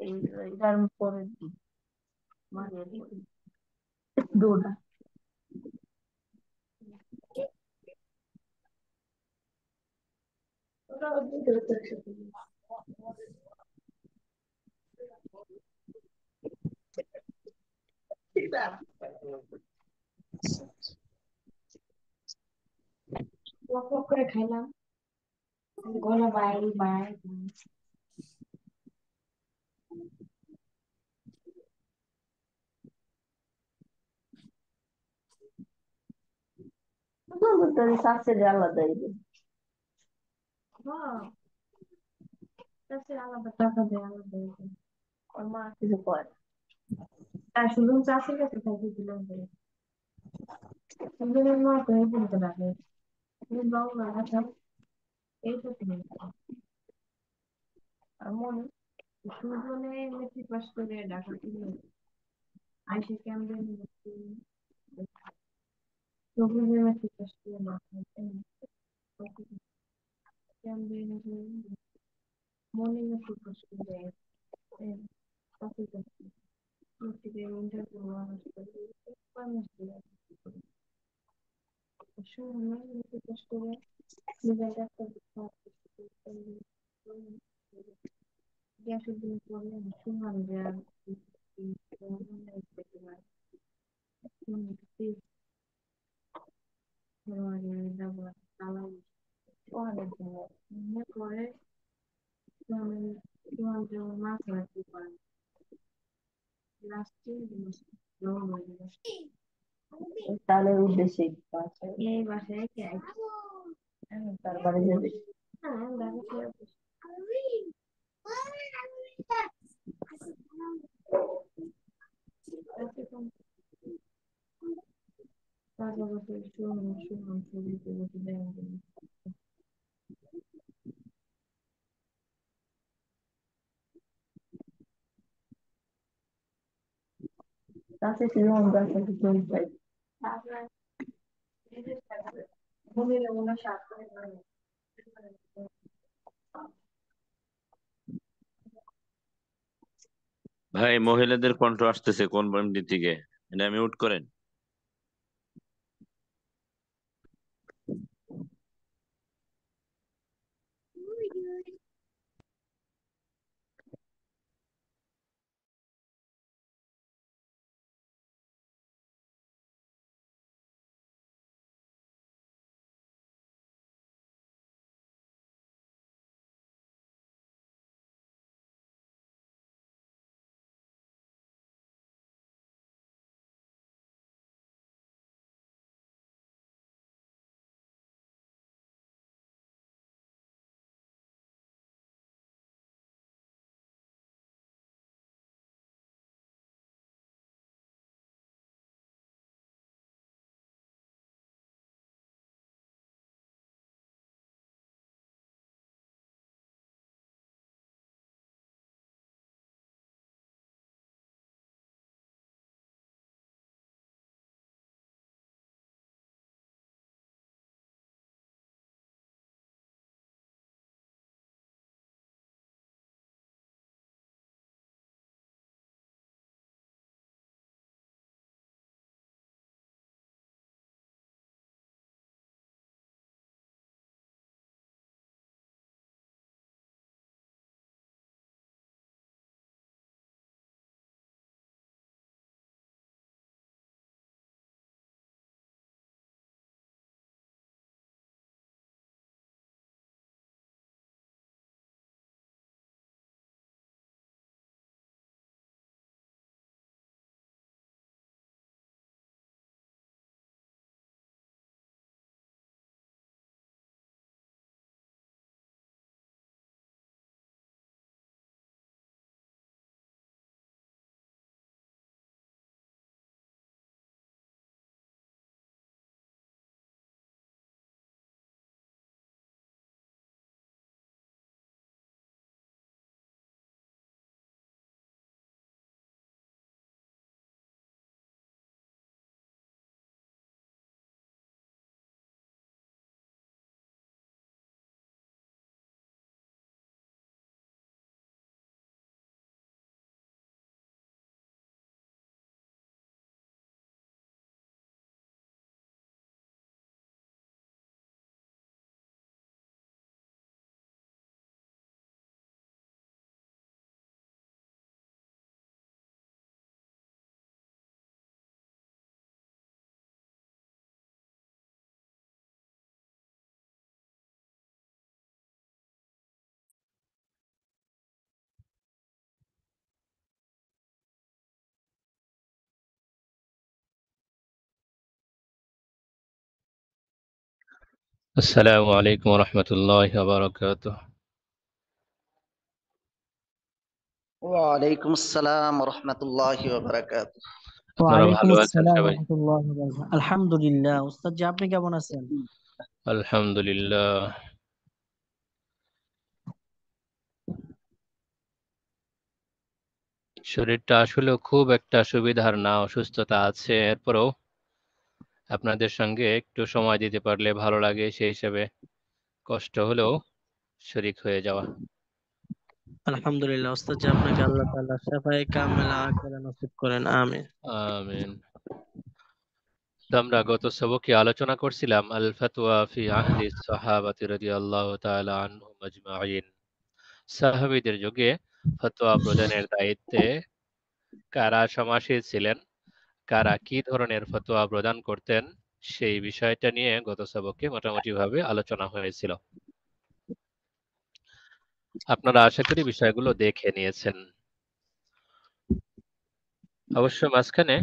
এটার পরে দুটা করে খাইলাম গলা বাইরে বাইরে তোর শাশুড়ি আলাদা চাষের আলাদা টাকা দেয় আলাদা ওর মা কিছু করে আর শুধু চাষের কাছে থাকি দিলাম সুন্দরের মা তো বলতে লাগে তুমি বাংলা ভাষা এই তো তুমি আর মনে সুজনে মেট্রিক পাস করে ঢাকা তুলে আইসে কেমন সবুজে মেট্রিক পাস করে কেমন মনে মেট্রিক পাস করে মেট্রিকের ইন্টারভিউ শুনে মেট্রিক পাস করে নিজের ডাক্তার গ্যাসের দিন পরে শুনলাম যে আর পরে মাছ রাখতে পারে তাহলে উদ্দেশ্যে এই বাসায় কি তারপরে যাবে তাতে জীবন ব্যবসা চলছে ভাই, মহিলাদের কণ্ঠ আসতেছে কোন দিক থেকে? এটা মিউট করেন। السلام عليكم ورحمة الله وبركاته. ওয়ালাইকুম আসসালাম রহমতুল্লাহি ওয়া বারাকাতুহু। আপনারা ওয়ালাইকুম ভালো আছেন আসসালাম সবাই? রহমতুল্লাহ আলহামদুলিল্লাহ। উস্তাদ জি, আপনি কেমন আছেন? আলহামদুলিল্লাহ। শরীরটা আসলে খুব একটা সুবিধার না, অসুস্থতা আছে। এরপরেও আপনাদের সঙ্গে একটু সময় দিতে পারলে ভালো লাগে, সেই হিসেবে কষ্ট হলেও শরীক হয়ে যাওয়া। আলহামদুলিল্লাহ উস্তাদ জি, আপনাকে আল্লাহ তাআলা শাফায়ে কামিলা আখিরা নসিব করেন, আমিন। আমিন। তো আমরা গত সবকে আলোচনা করছিলাম আল ফাতওয়া ফি আহদি সাহাবাতি রাদিয়াল্লাহু তাআলা আনহুম আজমাইন। সাহাবীদের যুগে ফতোয়া প্রদানের দায়িত্বে কারা সমাসীন ছিলেন, কারা কি ধরনের ফতোয়া প্রদান করতেন, সেই বিষয়টা নিয়ে গত সবকে মোটামুটিভাবে আলোচনা হয়েছিল। আপনারা আশা করি বিষয়গুলো দেখে নিয়েছেন। অবশ্য মাঝখানে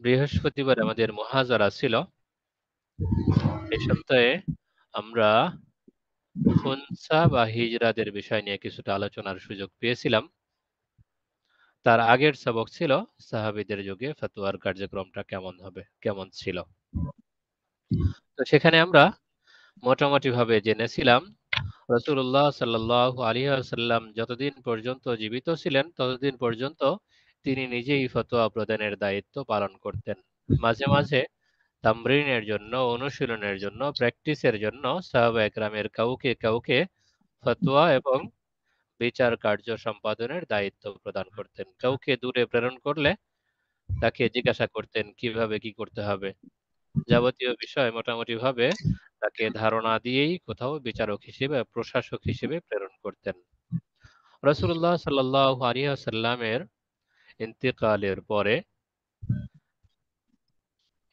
বৃহস্পতিবার আমাদের মুহাজারা ছিল। এই সপ্তাহে আমরা খুনসা বা হিজরাদের বিষয় নিয়ে কিছুটা আলোচনার সুযোগ পেয়েছিলাম। তার আগের সবক ছিল সাহাবীদের যুগে ফতোয়ার কার্যক্রমটা কেমন ছিল। তো সেখানে আমরা মোটামুটিভাবে জেনেছিলাম রাসূলুল্লাহ সাল্লাল্লাহু আলাইহি ওয়াসাল্লাম যতদিন পর্যন্ত জীবিত ছিলেন ততদিন পর্যন্ত তিনি নিজেই ফতোয়া প্রদানের দায়িত্ব পালন করতেন। মাঝে মাঝে তামরিনের জন্য, অনুশীলনের জন্য, প্র্যাকটিসের জন্য সাহাবা একরামের কাউকে কাউকে ফতোয়া এবং বিচার কার্য সম্পাদনের দায়িত্ব প্রদান করতেন। কাউকে দূরে প্রেরণ করলে তাকে জিজ্ঞাসা করতেন কিভাবে কি করতে হবে। যাবতীয় বিষয় মোটামুটিভাবে তাকে ধারণা দিয়েই কোথাও বিচারক হিসেবে, প্রশাসক হিসেবে প্রেরণ করতেন। রাসূলুল্লাহ সাল্লাল্লাহু আলাইহি ওয়াসাল্লামের ইন্তিকালের পরে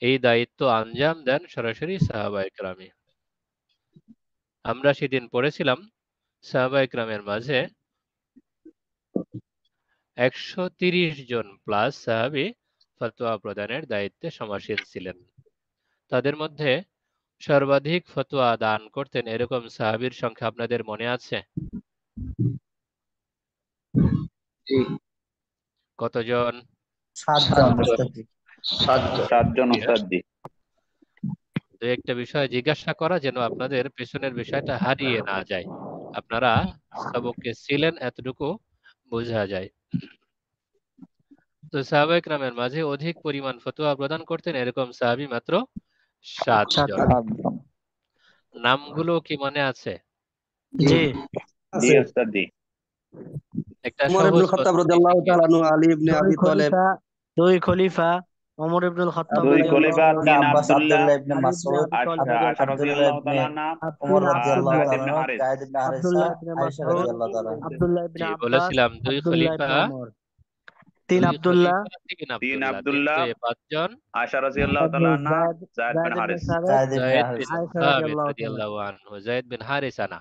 এই দায়িত্ব আঞ্জাম দেন সরাসরি সাহাবায়ে কেরামই। আমরা সেদিন পড়েছিলাম সাহাবায়ে কেরামের মাঝে 130 জন প্লাস সাহাবী ফতোয়া প্রদানের দায়িত্বে সমাসীন ছিলেন। তাদের মধ্যে সর্বাধিক ফতোয়া দান করতেন এরকম সাহাবীর সংখ্যা আপনাদের মনে আছে? কতজন? 7 জন উস্তাদ জি। 7 জন উস্তাদ জি। দু একটা বিষয় জিজ্ঞাসা করা যেন আপনাদের পেছনের বিষয়টা হারিয়ে না যায়। আপনারা সবকে ছিলেন এতটুকু বোঝা যায়। তো সাহাবায়ে কেরামের মাঝে অধিক পরিমাণ ফতোয়া প্রদান করতেন এরকম সাহাবী মাত্র 7 জন। নামগুলো কি মনে আছে? জি। জি উস্তাদ জি। একটা উমর সহজ ইবনে খাত্তাব পদ্ধতি রাদিয়াল্লাহু থেকে তাআলা আনহু, আলী ইবনে আবি তালেব, দুই খলিফা ওমর ইবনুল খাত্তাব দুই রাদিয়াল্লাহু খলিফা, তাআলা, 3 আব্বাস, আব্দুল্লাহ, আব্দুল্লাহ ইবনে আলী ইবনে মাসউদ, আবি তালেব আয়েশা আব্দুল্লাহ রাদিয়াল্লাহু ইবনে তাআলা আনহা, ওমর আব্দুল্লাহ, রাদিয়াল্লাহু যায়েদ তাআলা ইবনে আনহু, হারিস। যায়েদ ইবনে হারিসা, আব্দুল্লাহ ইবনে আয়েশা মাসউদ, রাদিয়াল্লাহু তাআলা আনহা। আব্দুল্লাহ ইবনে জি আব্বাস, বলেছিলাম আব্দুল্লাহ ইবনে ওমর। 3 দুই আব্দুল্লাহ, খলিফা, 3 3 আব্দুল্লাহ, 3 আব্দুল্লাহ, 2 5 জন। আয়েশা রাদিয়াল্লাহু তাআলা আনহা, যায়েদ বিন যায়েদ ইবনে হারিস। সাবিত, যায়েদ ইবনে যায়েদ বিন হারিসা, আয়েশা সাবিত রাদিয়াল্লাহু তাআলা, রাদিয়াল্লাহু আনহু, যায়েদ বিন হারিসা না,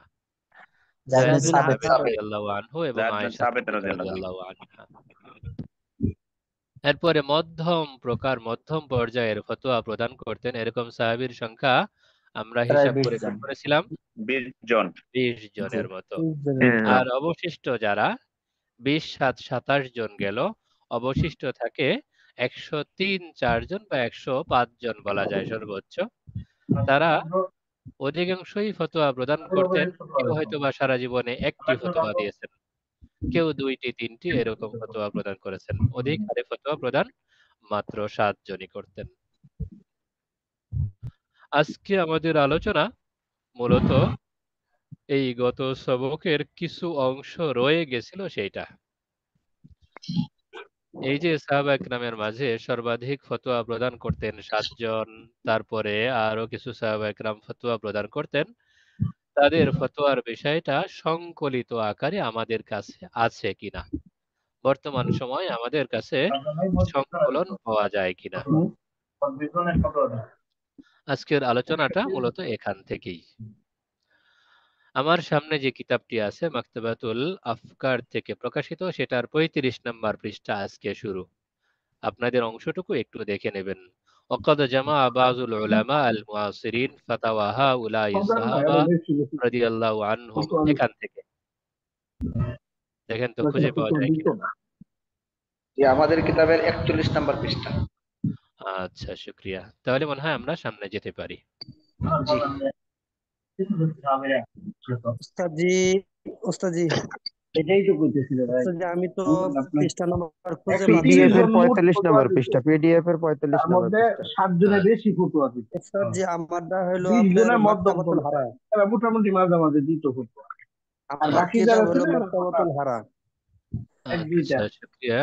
যায়েদ যায়েদ যায়েদ বিন বিন বিন সাবিত, সাবিত সাবিত, রাদিয়াল্লাহু আনহু এবং যায়েদ বিন আয়েশা সাবিত সিদ্দিকা রাদিয়াল্লাহু তাআলা। রাদিয়াল্লাহু আনহা। এরপরে মধ্যম পর্যায়ের ফতোয়া প্রদান করতেন এরকম সাহাবীর সংখ্যা আমরা প্রায় হিসাব 20 করে জন। বের করেছিলাম 20 জন। 20 জি। জনের মতো। 30 জনের মতো। আর অবশিষ্ট যারা 20 7 27 জন গেল, অবশিষ্ট থাকে 103-4 জন বা 105 জন বলা যায় সর্বোচ্চ। তারা অধিকাংশই ফতোয়া প্রদান করতেন। কেউ হয়তোবা সারা জীবনে একটি ফতোয়া দিয়েছেন, কেউ 2টি 3টি এরকম ফতোয়া প্রদান করেছেন। অধিক হারে ফতোয়া প্রদান মাত্র 7 জনই করতেন। আজকে আমাদের আলোচনা মূলত এই গত সবকের কিছু অংশ রয়ে গেছিল সেইটা। এই যে সাহাবা একরামের মাঝে সর্বাধিক ফতোয়া প্রদান করতেন 7 জন, তারপরে আরো কিছু সাহাবা একরাম ফতোয়া প্রদান করতেন। তাদের ফতোয়ার বিষয়টা সংকলিত আকারে আমাদের কাছে আছে কিনা, বর্তমান সময়ে আমাদের কাছে সংকলন পাওয়া যায় কিনা, আজকের আলোচনাটা মূলত এখান থেকেই। আমার সামনে যে কিতাবটি আছে মাকতাবাতুল আফকার থেকে প্রকাশিত, সেটার 35 নম্বর পৃষ্ঠা আজকে শুরু। আপনাদের অংশটুকু একটু দেখে নেবেন। وقد جمع بعض العلماء المعاصرين فتاوى هؤلاء الصحابة رضي الله عنهم এখান থেকে দেখেন তো খুঁজে পাওয়া যায় কিনা। আমাদের কিতাবের 41 নম্বর পৃষ্ঠা। আচ্ছা, শুকরিয়া। তাহলে মনে হয় আমরা সামনে যেতে পারি। উস্তাদজি এটাই তো কইতেছিল ভাই। উস্তাদজি আমি তো পৃষ্ঠা নম্বর খুঁজে পিডিএফ পাচ্ছি এর 45 নম্বর পৃষ্ঠা, পিডিএফ এর 45 নম্বর পৃষ্ঠা। 7 জনের বেশি ফতুয়া দিত, উস্তাদজি আমারটা হলো 20 আপনার জনের মধ্যম মাকতাবাতুল হারা, এরা মোটামুটি মাঝে মাঝে দিত ফতুয়া। আর আমার বাকি কিতাব যারা হলো ছিল মাকতাবাতুল হারা। এক দুইটা আচ্ছা, শুকরিয়া।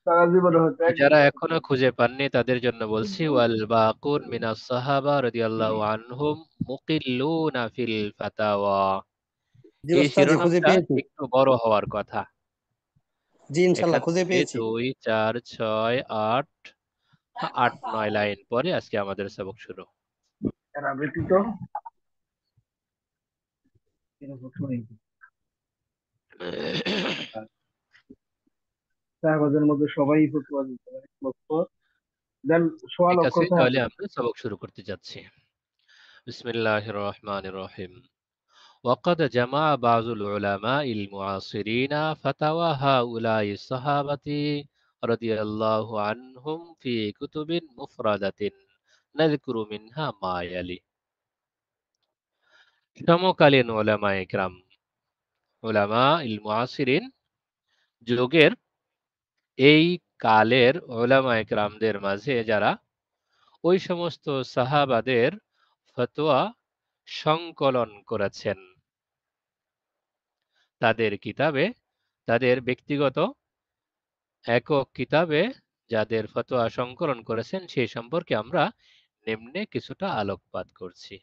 তারা জীবনে হয়তো এক যারা দুইটা এখনো খুঁজে পাননি তাদের জন্য বলছি, ওয়াল বাকুন মিনাস সাহাবা রাদিয়াল্লাহু আনহুম মুকিল্লুনা ফিল ফাতাওয়া। জি এই উস্তাদজি খুঁজে শিরোনামটা পেয়েছি। একটু বড় হওয়ার কথা। জি ইনশাআল্লাহ এখান খুঁজে থেকে পেয়েছি। 2, 4, 6, 8, 9 লাইন পরে আজকে আমাদের সবক শুরু। এরা ব্যতীত সাহাবাদের মধ্যে সবাই ফতুয়া দিত, 1 লক্ষ দেন সোয়া ঠিক লক্ষ আছে, তাহলে সাহাবা। আমরা সবক শুরু করতে যাচ্ছি। বিসমিল্লাহির রহমানির রহিম। وقد جمع بعض العلماء المعاصرين فتاوى هؤلاء الصحابة رضي الله عنهم في كتب مفردة نذكر منها ما يلي। সমকালীন উলামা ইকরাম, উলামা ইল মুআসিরিন, যুগের এই কালের উলামা ইকরামদের মাঝে যারা ওই সমস্ত সাহাবাদের ফতোয়া সংকলন করেছেন, তাদের কিতাবে, তাদের ব্যক্তিগত একক কিতাবে যাদের ফতোয়া সংকলন করেছেন সেই সম্পর্কে আমরা নিম্নে কিছুটা আলোকপাত করছি।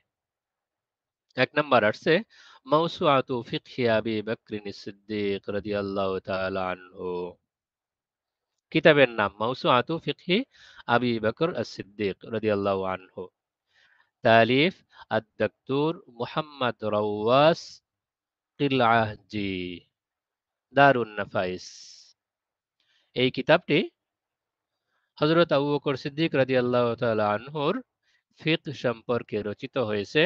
1 নম্বর আসছে মাওসুআতু ফিকহি আবি বকরিন সিদ্দিক রাদিয়াল্লাহু তাআলা আনহু। কিতাবের নাম মাওসুআতু ফিকহি আবি বকর as-সিদ্দিক রাদিয়াল্লাহু আনহু। তালিফ আদ-দক্তর মুহাম্মদ রাওয়াস কিলআহজি, দারুন নাফাইস। এই কিতাবটি হযরত আবু বকর সিদ্দিক রাদিয়াল্লাহু তাআলা আনহুর ফিকহ সম্পর্কে রচিত হয়েছে।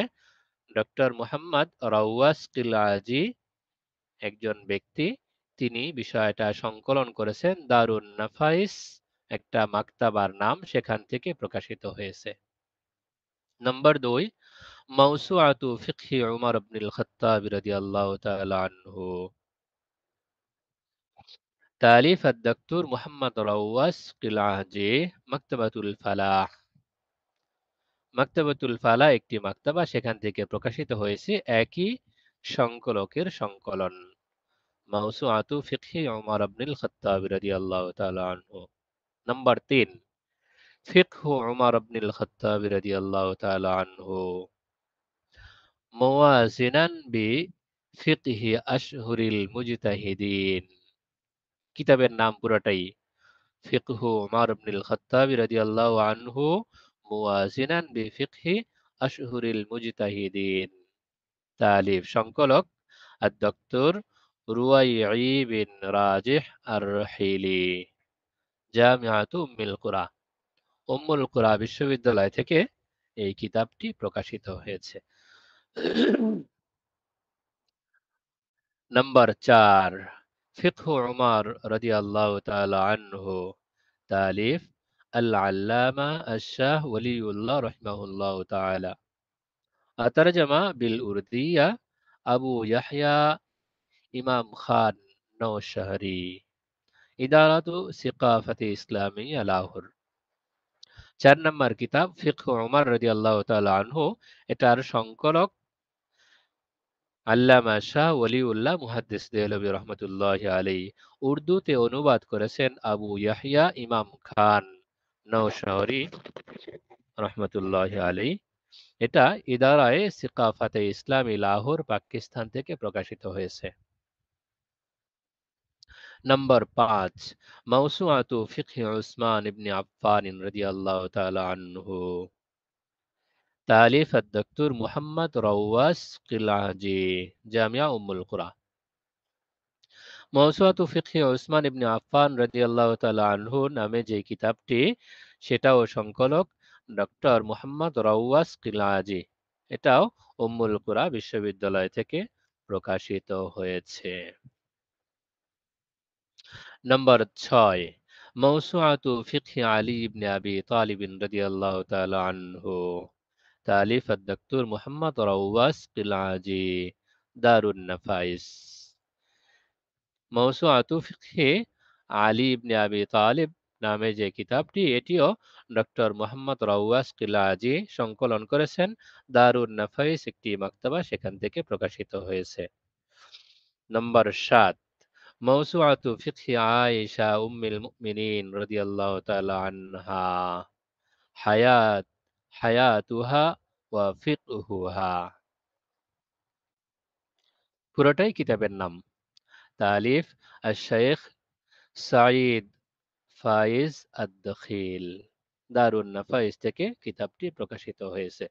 ডক্টর মুহাম্মদ রাওয়াস কিলআহজি একজন ব্যক্তি, তিনি বিষয়টা সংকলন করেছেন। দারুন নাফাইস একটা মাকতাবার নাম, সেখান থেকে প্রকাশিত হয়েছে। নম্বর 2 মাওসুআতু ফিকহি উমর ইবনুল খাত্তাব রাদিয়াল্লাহু তাআলা আনহু। তালিফ আদ-দক্তর মুহাম্মদ রাওয়াস কিলআহজি, মাকতাবাতুল ফালাহ। মাকতাবাতুল ফালাহ একটি মাকতাবা, সেখান থেকে প্রকাশিত হয়েছে একই সংকলকের সংকলন মাওসুআতু ফিকহি উমর ইবনুল খাত্তাব রাদিয়াল্লাহু তাআলা আনহু। নম্বর 3 ফিকহু উমর ইবনুল খাত্তাব রাদিয়াল্লাহু তাআলা আনহু মুওয়াজিনান বি ফিকহি আশহুরিল মুজতাহিদিন। কিতাবের নাম পুরোটাই ফিকহু উমর ইবনুল খাত্তাব রাদিয়াল্লাহু আনহু মুওয়াজিনান বি ফিকহি আশহুরিল মুজতাহিদিন। তালিফ সংকলক আদ-দক্তর রুয়াইঈ বিন রাজিহ আর-রাহিলি, জামিআতু উম্মুল কুরা, উম্মুল কুরা বিশ্ববিদ্যালয় থেকে এই কিতাবটি প্রকাশিত হয়েছে। নম্বর 4 ফিকহু উমর রাদিয়াল্লাহু তাআলা আনহু। তালিফ আল-আল্লামা আশ-শাহ ওয়ালিউল্লাহ রাহিমাহুল্লাহু তাআলা। তরজমা বিল উর্দিয়া আবু ইয়াহইয়া ইমাম খান নওশহরি, ইদারাতু সিকাফাতে ইসলামিয়া লাহোর। 4 নম্বর কিতাব ফিকহ উমর রাদিয়াল্লাহু তাআলা আনহু, এটার সংকলক আল্লামা শাহ ওয়ালিউল্লাহ মুহাদ্দিস দেহলভী রহমতুল্লাহি আলাইহি, উর্দুতে অনুবাদ করেছেন আবু ইয়াহইয়া ইমাম খান নওশহরি রহমতুল্লাহি আলাইহি। এটা ইদারায়ে সিকাফাতে ইসলামি লাহোর, পাকিস্তান থেকে প্রকাশিত হয়েছে। নম্বর 5 মাওসুআতু ফিকহি উসমান ইবনে আফফান রাদিয়াল্লাহু তাআলা আনহু। তালিফ আদ-দক্তর মুহাম্মদ রাওয়াস কিলআহজি, জামিয়া উম্মুল কুরা। মাওসুআতু ফিকহি উসমান ইবনে আফফান রাদিয়াল্লাহু তাআলা আনহু নামে যে কিতাবটি, সেটাও সংকলক ডক্টর মোহাম্মদ রওয়াস কিলাজি। এটাও উম্মুল কুরা বিশ্ববিদ্যালয় থেকে প্রকাশিত হয়েছে। নম্বর 6, মৌসুআতু ফিকহি আলী ইবনে আবি তালিব রাদিয়াল্লাহু তাআলা আনহু, তালিফ আদ-দক্তর মোহাম্মদ রওয়াস কিলাজি, দারুন নাফাইস। মৌসুআতু ফিকহি আলী ইবনে আবি তালিব নামে যে কিতাবটি, এটিও ডক্টর মোহাম্মদ রওয়াস কিলাজি সংকলন করেছেন। দারুন নাফাইস একটি মাকতাবা, সেখান থেকে প্রকাশিত হয়েছে। নম্বর 7, মৌসুআতু ফিকহি আয়েশা উম্মিল মুমিনিন রাদিয়াল্লাহু তাআলা আনহা, হায়াতুহা ওয়া ফিকহুহা। পুরোটাই কিতাবের নাম। তালিফ আশ-শাইখ সাঈদ ফাইজ আদ-দখিল, দারুন নাফাইস থেকে কিতাবটি প্রকাশিত হয়েছে।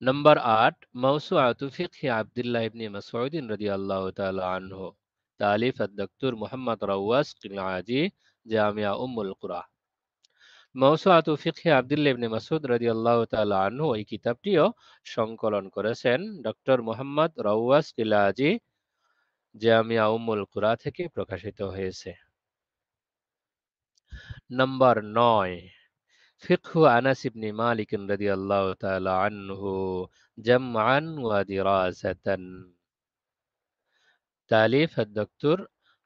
নম্বর 8, মৌসুআতু ফিকহি আব্দুল্লাহ ইবনে মাসউদ রাদিয়াল্লাহু তাআলা আনহু, তালিফ আদ-দক্তর মোহাম্মদ রওয়াস কিলাজি, জামিয়া উম্মুল কুরা। মৌসুআতু ফিকহি আব্দুল্লাহ ইবনে মাসউদ রাদিয়াল্লাহু তাআলা আনহু, এই কিতাবটিও সংকলন করেছেন ডক্টর মোহাম্মদ রওয়াস কিলাজি, জামিয়া উম্মুল কুরা থেকে প্রকাশিত হয়েছে। নম্বর 9, ফিকহু আনাস ইবনে মালিক রাদিয়াল্লাহু তাআলা আনহু, জামআন ওয়া দিরাসাতান, তালিফ আদ-দক্তর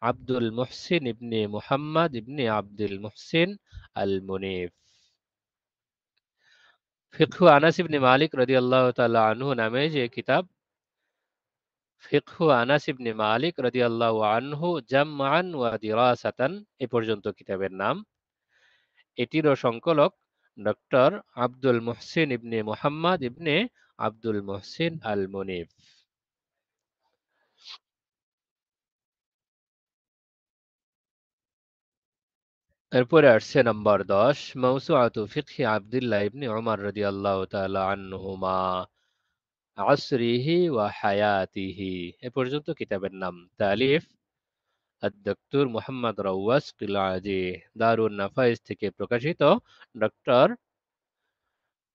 আব্দুল মুহসিন ইবনে মুহাম্মদ ইবনে আব্দুল মুহসিন আল মুনিফ। ফিকহু আনাস ইবনে মালিক রাদিয়াল্লাহু তাআলা আনহু নামে যে কিতাব, ফিকহু আনাস ইবনে মালিক রাদিয়াল্লাহু আনহু জামআন ওয়া দিরাসাতান, এ পর্যন্ত কিতাবের নাম। এটিরও সংকলক ডক্টর আব্দুল মুহসিন ইবনে মুহাম্মদ ইবনে আব্দুল মুহসিন আল মুনিফ। এরপরে আসছে নম্বর 10, মৌসুআতু ফিকহি আব্দুল্লাহ ইবনে উমর রাদিয়াল্লাহু তাআলা আনহুমা, আসরিহি ওয়া হায়াতিহি, এ পর্যন্ত কিতাবের নাম। তালিফ আদ-দক্তর মোহাম্মদ রওয়াস কিলাজি, দারুন নাফাইস থেকে প্রকাশিত ডক্টর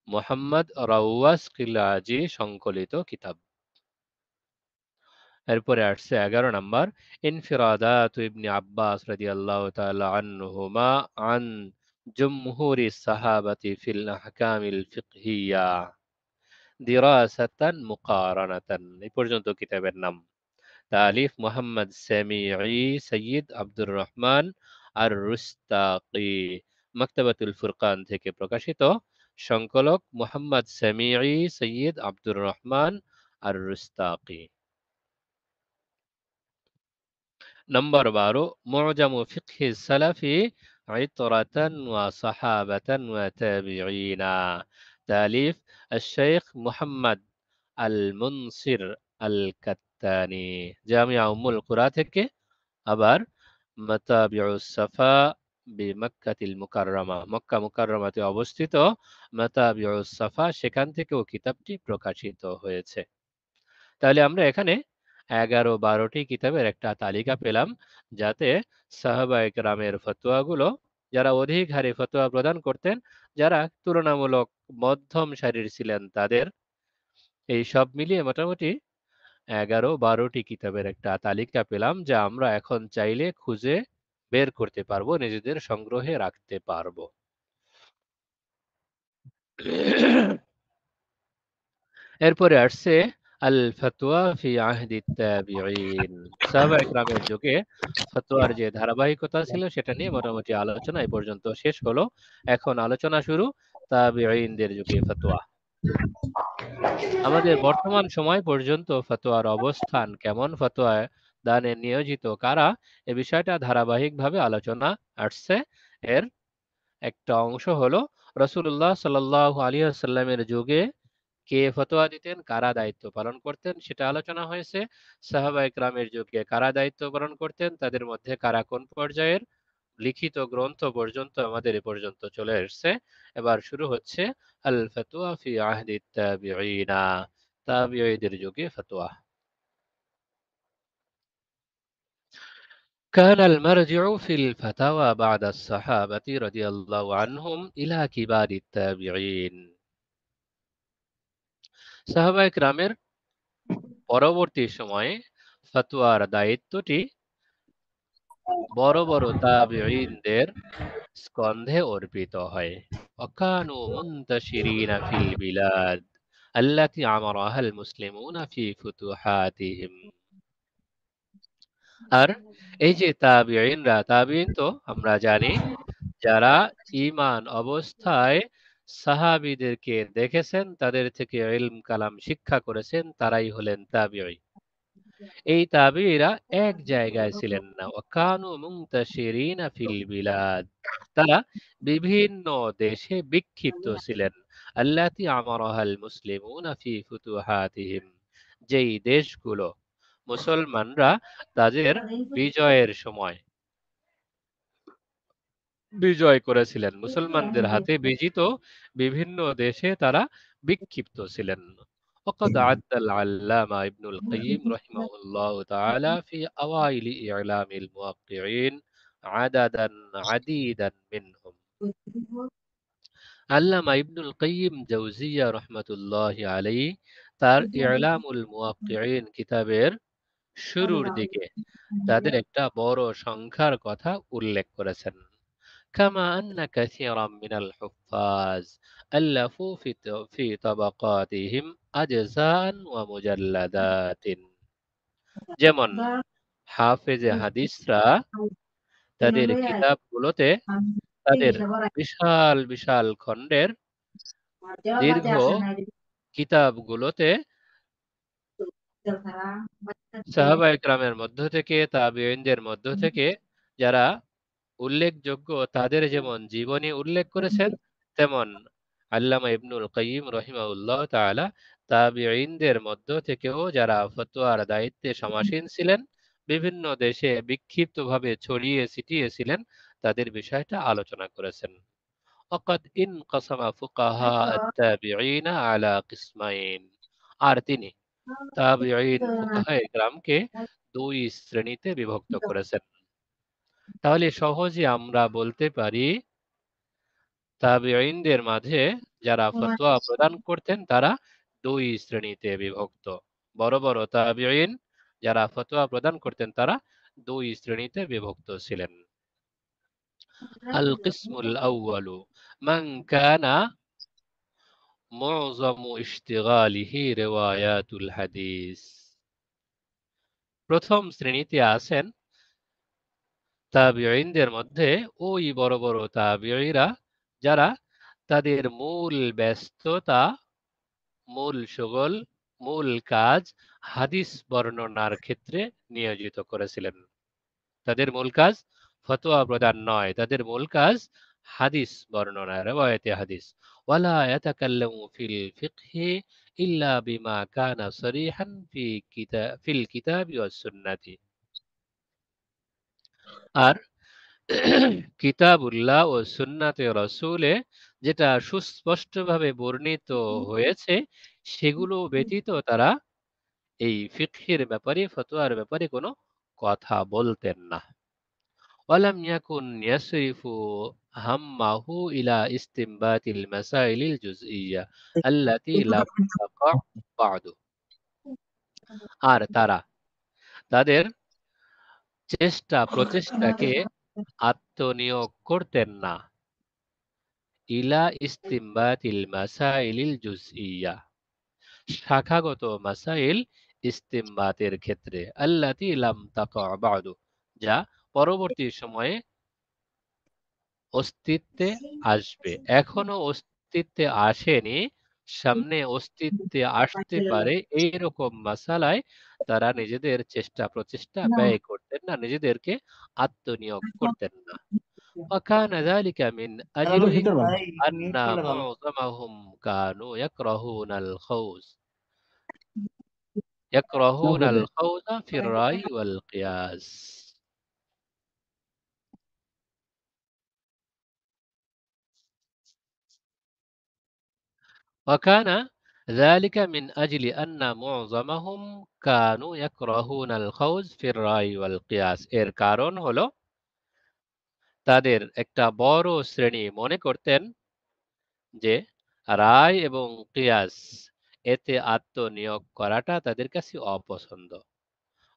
মোহাম্মদ রওয়াস কিলাজি সংকলিত কিতাব। এরপরে আসছে 11 নম্বর, ইনফিরাদাত ইবনে আব্বাস রাদিয়াল্লাহু তাআলা আনহুমা আন জুমহুরি সাহাবাতি ফিল আহকামিল ফিকহিয়া, দিরাসাতান মুকারানাতান, এই পর্যন্ত কিতাবের নাম। তালিফ মোহাম্মদ সামিঈ সৈয়দ আব্দুর রহমান আর রুস্তাকি, মাকতাবাতুল ফুরকান থেকে প্রকাশিত, সংকলক মোহাম্মদ সামিঈ সৈয়দ আব্দুর রহমান আর রুস্তাকি। নম্বর 12, মুজামু ফিকহি সালাফি ইতরাতান ওয়া সাহাবাতান ওয়া তাবিঈনা, তালিফ আশ-শাইখ মুহাম্মদ আল মুনসির আল কাত্তানি, জামিয়া উম্মুল কুরা থেকে। আবার মাতাবিউস সাফা বিমক্কাতিল মুকাররমা, মক্কা মুকাররমাতে অবস্থিত মাতাবিউস সাফা, সেখান থেকেও কিতাবটি প্রকাশিত হয়েছে। তাহলে আমরা এখানে 11-12টি কিতাবের একটা তালিকা পেলাম, যাতে সাহাবায়ে কেরামের ফতোয়াগুলো, যারা অধিক হারে ফতোয়া প্রদান করতেন, যারা তুলনামূলক মধ্যম সারির ছিলেন, তাদের, এই সব মিলিয়ে মোটামুটি 11-12টি কিতাবের একটা তালিকা পেলাম, যা আমরা এখন চাইলে খুঁজে বের করতে পারবো, নিজেদের সংগ্রহে রাখতে পারবো। এরপরে আসছে আল ফতোয়া ফি আহদি তাবিঈন, সাহাবায়ে কেরামের যুগে ফতোয়ার যে ধারাবাহিকতা ছিল, সেটা নিয়ে মোটামুটি আলোচনা এই পর্যন্ত শেষ হলো। এখন আলোচনা শুরু তাবিঈনদের যুগে ফতোয়া। আমাদের বর্তমান সময় পর্যন্ত ফতোয়ার অবস্থান কেমন, ফতোয়া দানে নিয়োজিত কারা, এ বিষয়টা ধারাবাহিকভাবে আলোচনা আসছে। এর একটা অংশ হলো রাসূলুল্লাহ সাল্লাল্লাহু আলাইহি ওয়াসাল্লামের যুগে কে ফতোয়া দিতেন, কারা দায়িত্ব পালন করতেন, সেটা আলোচনা হয়েছে। সাহাবায়ে কেরামের যুগে কারা দায়িত্ব পালন করতেন, তাদের মধ্যে কারা কোন পর্যায়ের, লিখিত গ্রন্থ পর্যন্ত আমাদের এ পর্যন্ত চলে এসেছে। এবার শুরু হচ্ছে আল ফতোয়া ফি আহদি তাবিঈনা, তাবিঈদের যুগে ফতোয়া। كان المرجع في الفتاوى بعد الصحابة رضي الله عنهم إلى كبار التابعين সাহাবা ইকরামের পরবর্তী সময়ে ফতোয়ার দায়িত্বটি বড় বড় তাবিঈনদের স্কন্ধে অর্পিত হয় وكانوا منتشرين في البلاد التي عمرها المسلمون في فتوحاتهم আর এই যে তাবিঈন তো আমরা জানি যারা ঈমান অবস্থায় সাহাবীদেরকে দেখেছেন তাদের থেকে ইলম কালাম শিক্ষা করেছেন তারাই হলেন তাবিঈ এই তাবিঈরা এক জায়গায় ছিলেন না ওয়াকানু মুনতাশিরিনা ফিল বিলাদ তারা বিভিন্ন দেশে বিক্ষিপ্ত ছিলেন আল্লাতী আমারাহাল মুসলিমুনা ফি ফুতুহাতিহিম যেই দেশগুলো মুসলমানরা তাদের বিজয়ের সময় বিজয় করেছিলেন মুসলমানদের হাতে বিজিত বিভিন্ন দেশে তারা বিক্ষিপ্ত ছিলেন وقد عد العلامة ابن القيم رحمه الله تعالى في أوائل إعلام الموقعين عددا عديدا منهم আল্লামা ইবনুল কাইয়িম জাওজিয়া রহমাতুল্লাহ আলাইহি তার ইলামুল মুওয়াক্কিঈন কিতাবের শুরুর দিকে তাদের একটা বড় সংখ্যার কথা উল্লেখ করেছেন كما أن كثيرا من الحفاظ ألفوا في طبقاتهم أجزاء ومجلدات যেমন হাফেজে হাদিসরা তাদের কিতাবগুলোতে তাদের বিশাল বিশাল খণ্ডের দীর্ঘ কিতাবগুলোতে সাহাবা ইকরামের মধ্য থেকে তাবিঈনদের মধ্য থেকে যারা উল্লেখযোগ্য তাদের যেমন জীবনী উল্লেখ করেছেন তেমন আল্লামা ইবনুল কাইয়িম রাহিমাহুল্লাহ তাআলা তাবিঈনদের মধ্য থেকেও যারা ফতোয়ার দায়িত্বে সমাসীন ছিলেন বিভিন্ন দেশে বিক্ষিপ্তভাবে ছড়িয়ে ছিটিয়ে ছিলেন তাদের বিষয়টা আলোচনা করেছেন وقد انقسم فقهاء التابعين على قسمين আর তিনি তাবিঈন ফুকাহায়ে কেরামকে দুই শ্রেণীতে বিভক্ত করেছেন তাহলে সহজে আমরা বলতে পারি তাবিঈনদের মাঝে যারা ফতোয়া প্রদান করতেন তারা দুই শ্রেণীতে বিভক্ত বড় বড় তাবিঈন যারা ফতোয়া প্রদান করতেন তারা দুই শ্রেণীতে বিভক্ত ছিলেন আল কিসমুল আউয়ালু মান কানা মু'যামু ইশতিগালিহি রিওয়ায়াতুল হাদিস প্রথম শ্রেণীতে আছেন তাবিঈনদের মধ্যে ওই বড় বড় তাবিঈরা যারা তাদের মূল ব্যস্ততা মূল শগল মূল কাজ হাদিস বর্ণনার ক্ষেত্রে নিয়োজিত করেছিলেন তাদের মূল কাজ ফতোয়া প্রদান নয় তাদের মূল কাজ হাদিস বর্ণনা রিওয়ায়াতে হাদিস ওয়ালা ইয়াতাকাল্লামু ফিল ফিকহি ইল্লা বিমা কানা সরিহান ফিল কিতাবি ওয়াস সুন্নাতি আর কিতাবুল্লাহ ও সুন্নাতে রসুলে যেটা সুস্পষ্টভাবে বর্ণিত হয়েছে সেগুলো ব্যতীত তারা এই ফিকহের ব্যাপারে ফতোয়ার ব্যাপারে কোনো কথা বলতেন না ওয়ালাম ইয়াকুন ইয়াসরিফু হাম্মাহু ইলা ইস্তিমবাতিল মাসাইলিল জুজইয়্যা আল্লাতী লাম তাকা বা'দু আর তারা তাদের প্রচেষ্টাকে আত্মনিয়োগ করতেন না ইলা ইস্তিমবাতিল মাসাইলিল জুজইয়্যা শাখাগত মাসাইল ইস্তিমবাতের ক্ষেত্রে আল্লাতী লাম তাকা বা'দু যা পরবর্তী সময়ে অস্তিত্বে আসবে এখনো অস্তিত্বে আসেনি সামনে অস্তিত্বে আসতে পারে এইরকম মাসালায় তারা নিজেদের প্রচেষ্টা ব্যয় করতেন না নিজেদেরকে আত্মনিয়োগ করতেন না وكان ذلك من أجل أن معظمهم كانوا يكرهون الخوض في الرأي والقياس وكان ذلك من أجل أن معظمهم كانوا يكرهون الخوض في الرأي والقياس এর কারণ হলো তাদের একটা বড় শ্রেণী মনে করতেন যে রায় এবং কিয়াস এতে আত্মনিয়োগ করাটা তাদের কাছে অপছন্দ।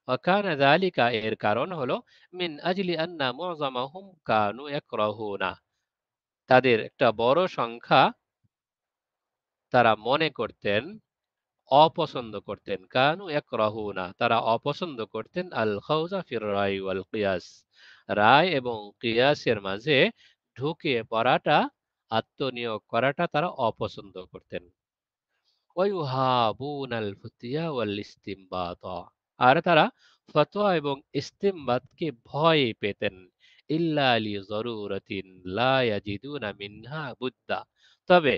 وكان ذلك এর কারণ হলো من أجل أن معظمهم كانوا يكرهون তাদের একটা বড় সংখ্যা তারা মনে করতেন অপছন্দ করতেন কানু ইয়াকরাহুনা তারা অপছন্দ করতেন আল খাউজা ফির রায় ওয়াল কিয়াস রায় এবং কিয়াসের মাঝে ঢুকে পড়াটা আত্মনিয়োগ করাটা তারা অপছন্দ করতেন ওয়ায়ুহাবুনাল ফুতিয়া ওয়াল ইস্তিমবাতা আর তারা ফতোয়া এবং ইস্তিমবাতকে ভয় পেতেন ইল্লা লি জরুরাতিন লা ইয়াজিদুনা মিনহা বুদ্দা তবে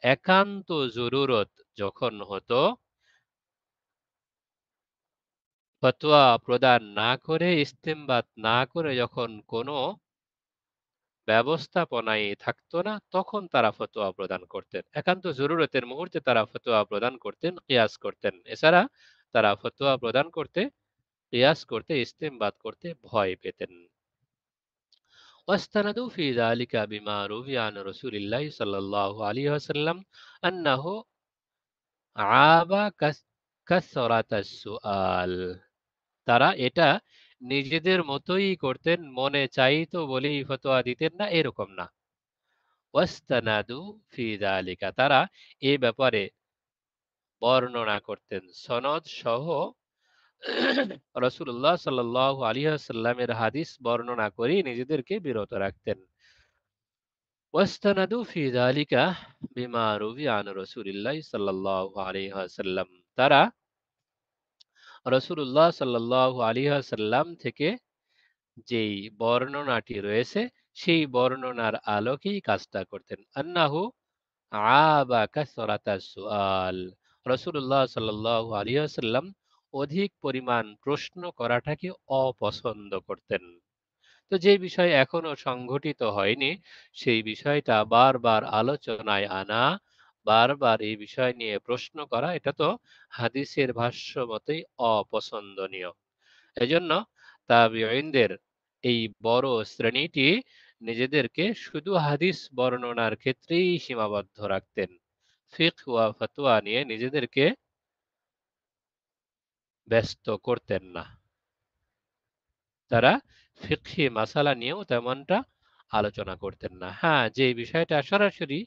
একান্ত জরুরত যখন হতো ফতোয়া প্রদান না করে ইস্তেমবাত না করে যখন কোনো ব্যবস্থাপনাই থাকতো না তখন তারা ফতোয়া প্রদান করতেন একান্ত জরুরতের মুহূর্তে তারা ফতোয়া প্রদান করতেন কিয়াস করতেন এছাড়া তারা ফতোয়া প্রদান করতে কিয়াস করতে ইস্তেমবাত করতে ভয় পেতেন واستندوا في ذلك بما روي عن رسول الله صلى الله عليه وسلم أنه عاب كثرة السؤال তারা এটা নিজেদের মতোই করতেন মনে চাইতো বলেই ফতোয়া দিতেন না এরকম না ওয়াস্তানাদু ফি যালিকা তারা এই ব্যাপারে বর্ণনা করতেন সনদ সহ রাসূলুল্লাহ সাল্লাল্লাহু আলাইহি ওয়াসাল্লামের হাদিস বর্ণনা করে নিজেদেরকে বিরত রাখতেন ওয়াস্তানাদু ফি যালিকা বিমা রুবি আন রাসূলিল্লাহ সাল্লাল্লাহু আলাইহি ওয়াসাল্লাম তারা রাসূলুল্লাহ সাল্লাল্লাহু আলাইহি ওয়াসাল্লাম থেকে যেই বর্ণনাটি রয়েছে সেই বর্ণনার আলোকেই কাজটা করতেন আন্নাহু আবা কাসরাতা সুআল রাসূলুল্লাহ সাল্লাল্লাহু আলাইহি ওয়াসাল্লাম অধিক পরিমাণ প্রশ্ন করাটাকে অপছন্দ করতেন তো যে বিষয় এখনো সংঘটিত হয়নি সেই বিষয়টা বারবার আলোচনায় আনা বারবার এই বিষয় নিয়ে প্রশ্ন করা এটা তো হাদিসের ভাষ্য মতোই অপছন্দনীয় এজন্য তাবিঈনদের এই বড় শ্রেণীটি নিজেদেরকে শুধু হাদিস বর্ণনার ক্ষেত্রেই সীমাবদ্ধ রাখতেন ফিকহ ওয়া ফতোয়া নিয়ে নিজেদেরকে ব্যস্ত করতেন না তারা ফিকহি মাসালা নিয়েও তেমনটা আলোচনা করতেন না হ্যাঁ যে বিষয়টা সরাসরি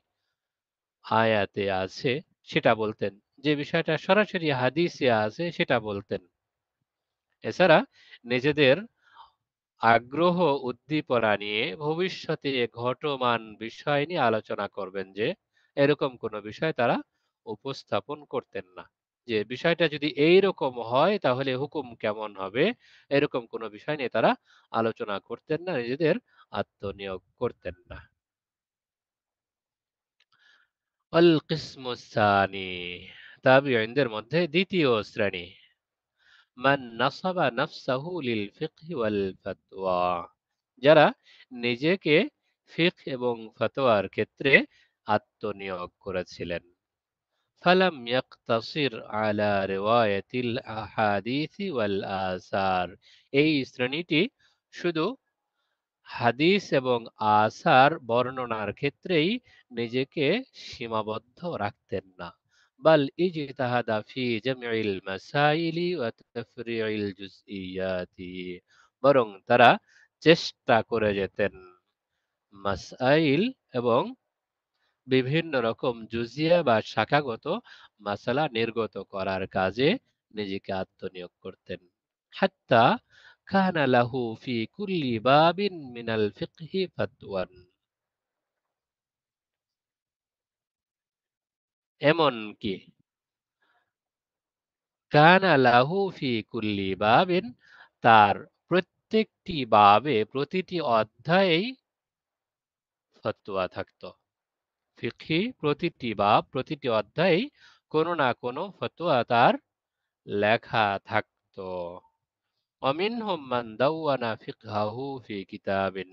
আয়াতে আছে সেটা বলতেন যে বিষয়টা সরাসরি হাদিসে আছে সেটা বলতেন এছাড়া নিজেদের আগ্রহ উদ্দীপনা নিয়ে ভবিষ্যতে ঘটমান বিষয় নিয়ে আলোচনা করবেন যে এরকম কোনো বিষয় তারা উপস্থাপন করতেন না যে বিষয়টা যদি এইরকম হয় তাহলে হুকুম কেমন হবে এরকম কোনো বিষয় নিয়ে তারা আলোচনা করতেন না নিজেদের আত্মনিয়োগ করতেন না আল কিসমুস সানি তাবিঈনদের মধ্যে দ্বিতীয় শ্রেণী মান নাসাবা নাফসাহু লিল ফিকহি ওয়াল ফাতওয়া যারা নিজেকে ফিকহ এবং ফতোয়ার ক্ষেত্রে আত্মনিয়োগ করেছিলেন ফালাম ইয়াকতাসির আলা রিওয়ায়াতিল আহাদিস ওয়াল আসার এই শ্রেণীটি শুধু হাদিস এবং আসার বর্ণনার ক্ষেত্রেই নিজেকে সীমাবদ্ধ রাখতেন না বাল ইজতিহাদা ফি জামইল মাসাইলি ওয়া তাফরিইল জুজইয়াতি বরং তারা চেষ্টা করে যেতেন মাসাইল এবং বিভিন্ন রকম জুজিয়া বা শাখাগত মাসালা নির্গত করার কাজে নিজেকে আত্মনিয়োগ করতেন হাত্তা কানা লাহু ফি কুল্লি বাবিন মিনাল ফিকহি ফাতওয়ান এমন কি কানা লাহু ফি কুল্লি বাবিন তার প্রত্যেকটি বাবে প্রতিটি অধ্যায়েই ফতোয়া থাকতো ফিকহি প্রতিটি বাব প্রতিটি অধ্যায়ে কোনো না কোনো ফতোয়া তার লেখা থাকতো অমিনহুম মান দাওয়ানা ফিকহাহু ফি কিতাবিন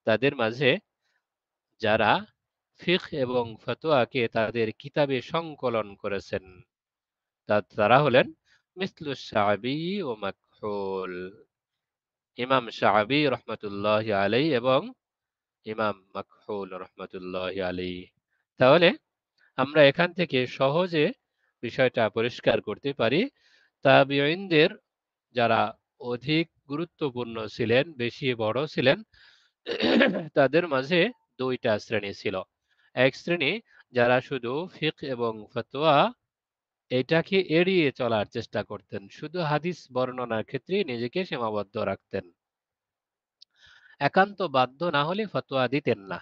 তাদের মাঝে যারা ফিকহ এবং ফতোয়াকে তাদের কিতাবে সংকলন করেছেন। তারা হলেন মিসলু শাআবী ও মাকহুল, ইমাম শাআবী রহমতুল্লাহ আলাইহি এবং ইমাম মাকহুল রহমতুল্লাহ আলাইহি। তাহলে আমরা এখান থেকে সহজে বিষয়টা পরিষ্কার করতে পারি, তাবিঈনদের যারা অধিক গুরুত্বপূর্ণ ছিলেন, বেশি বড় ছিলেন, তাদের মাঝে দুইটা শ্রেণী ছিল। এক শ্রেণী যারা শুধু ফিকহ এবং ফতোয়া এটাকে এড়িয়ে চলার চেষ্টা করতেন, শুধু হাদিস বর্ণনার ক্ষেত্রে নিজেকে সীমাবদ্ধ রাখতেন, একান্ত বাধ্য না হলে ফতোয়া দিতেন না।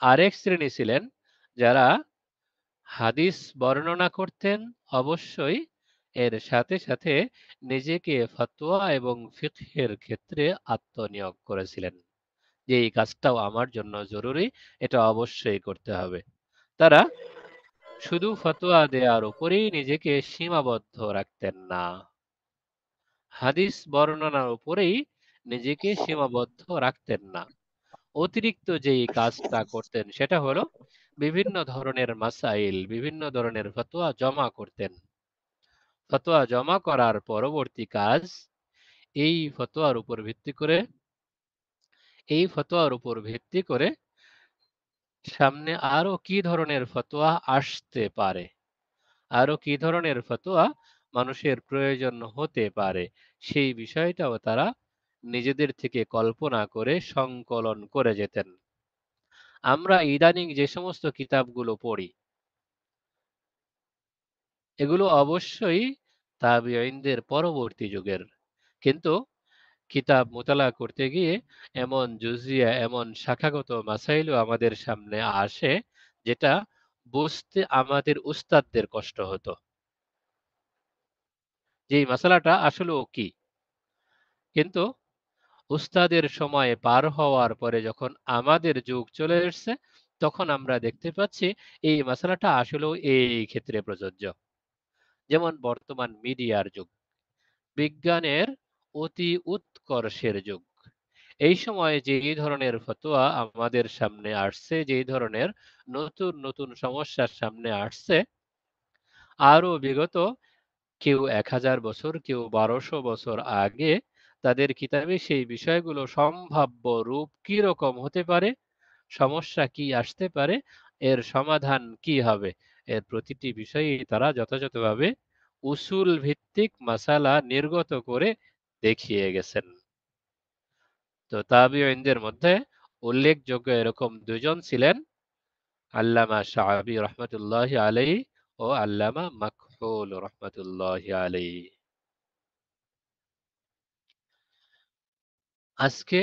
আরেক শ্রেণী ছিলেন যারা হাদিস বর্ণনা করতেন অবশ্যই, এর সাথে সাথে নিজেকে ফতোয়া এবং ফিকহের ক্ষেত্রে আত্মনিয়োগ করেছিলেন, যে এই কাজটাও আমার জন্য জরুরি, এটা অবশ্যই করতে হবে। তারা শুধু ফতোয়া দেওয়ার উপরেই নিজেকে সীমাবদ্ধ রাখতেন না, হাদিস বর্ণনার উপরেই নিজেকে সীমাবদ্ধ রাখতেন না। অতিরিক্ত যেই কাজটা করতেন সেটা হলো বিভিন্ন ধরনের মাসাইল, বিভিন্ন ধরনের ফতোয়া জমা করতেন। ফতোয়া জমা করার পরবর্তী কাজ এই ফতোয়ার উপর ভিত্তি করে সামনে আরো কি ধরনের ফতোয়া আসতে পারে, আরো কি ধরনের ফতোয়া মানুষের প্রয়োজন হতে পারে, সেই বিষয়টাও তারা নিজেদের থেকে কল্পনা করে সংকলন করে যেতেন। আমরা ইদানিং যে সমস্ত কিতাবগুলো পড়ি এগুলো অবশ্যই তাবিঈনদের পরবর্তী যুগের, কিন্তু কিতাব মোতালা করতে গিয়ে এমন জুজিয়া, এমন শাখাগত মাসাইলও আমাদের সামনে আসে যেটা বুঝতে আমাদের উস্তাদদের কষ্ট হতো, যে এই মাসালাটা আসলেও কি। কিন্তু উস্তাদের সময় পার হওয়ার পরে যখন আমাদের যুগ চলে এসেছে, তখন আমরা দেখতে পাচ্ছি এই মাসালাটা আসলেও এই ক্ষেত্রে প্রযোজ্য। যেমন বর্তমান মিডিয়ার যুগ, বিজ্ঞানের অতি উৎকর্ষের যুগ, এই সময় যে ধরনের ফতোয়া আমাদের সামনে আসছে, যে ধরনের নতুন নতুন সমস্যার সামনে আসছে, আরো বিগত কেউ 1000 বছর, কেউ 1200 বছর আগে তাদের কিতাবে সেই বিষয়গুলো সম্ভাব্য রূপ কি রকম হতে পারে, সমস্যা কি আসতে পারে, এর সমাধান কি হবে, এর প্রতিটি বিষয়ে তারা যথাযথভাবে উসুল ভিত্তিক মাসালা নির্গত করে দেখিয়ে গেছেন। তো তাবিঈনদের মধ্যে উল্লেখযোগ্য এরকম দুজন ছিলেন, আল্লামা শাআবী রহমতুল্লাহ আলাইহি ও আল্লামা মাকহুল রহমতুল্লাহ আলাইহি। আজকে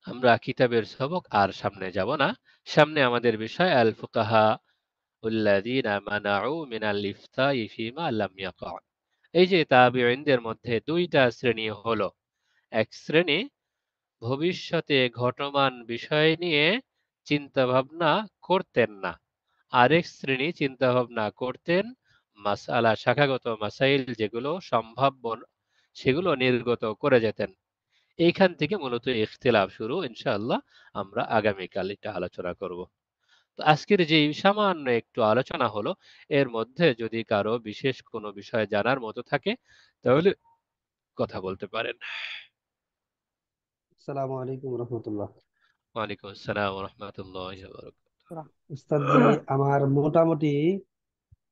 আমরা কিতাবের সবক আর সামনে যাব না, সামনে আমাদের বিষয় আল ফুকাহা আল্লাযীনা মানাউ মিনাল ইফতাই ফীমা লাম ইয়াকা। এই যে তাবিঈনদের মধ্যে দুইটা শ্রেণী হলো, এক শ্রেণী ভবিষ্যতে ঘটমান বিষয় নিয়ে চিন্তা ভাবনা করতেন না, আরেক শ্রেণী চিন্তা ভাবনা করতেন মাসআলা, শাখাগত মাসাইল যেগুলো সম্ভাব্য সেগুলো নির্গত করে যেতেন। এইখান থেকে মূলত ইখতিলাফ শুরু, ইনশাআল্লাহ আমরা আগামীকাল এটা আলোচনা করব। তো আজকের যে সামান্য একটু আলোচনা হলো, এর মধ্যে যদি কারো বিশেষ কোনো বিষয় জানার মতো থাকে তাহলে কথা বলতে পারেন। আসসালামু আলাইকুম রহমতুল্লাহ। ওয়ালাইকুম আসসালাম ওয়া রাহমাতুল্লাহি ওয়া বারাকাতুহু। উস্তাদ জি, আমার মোটামুটি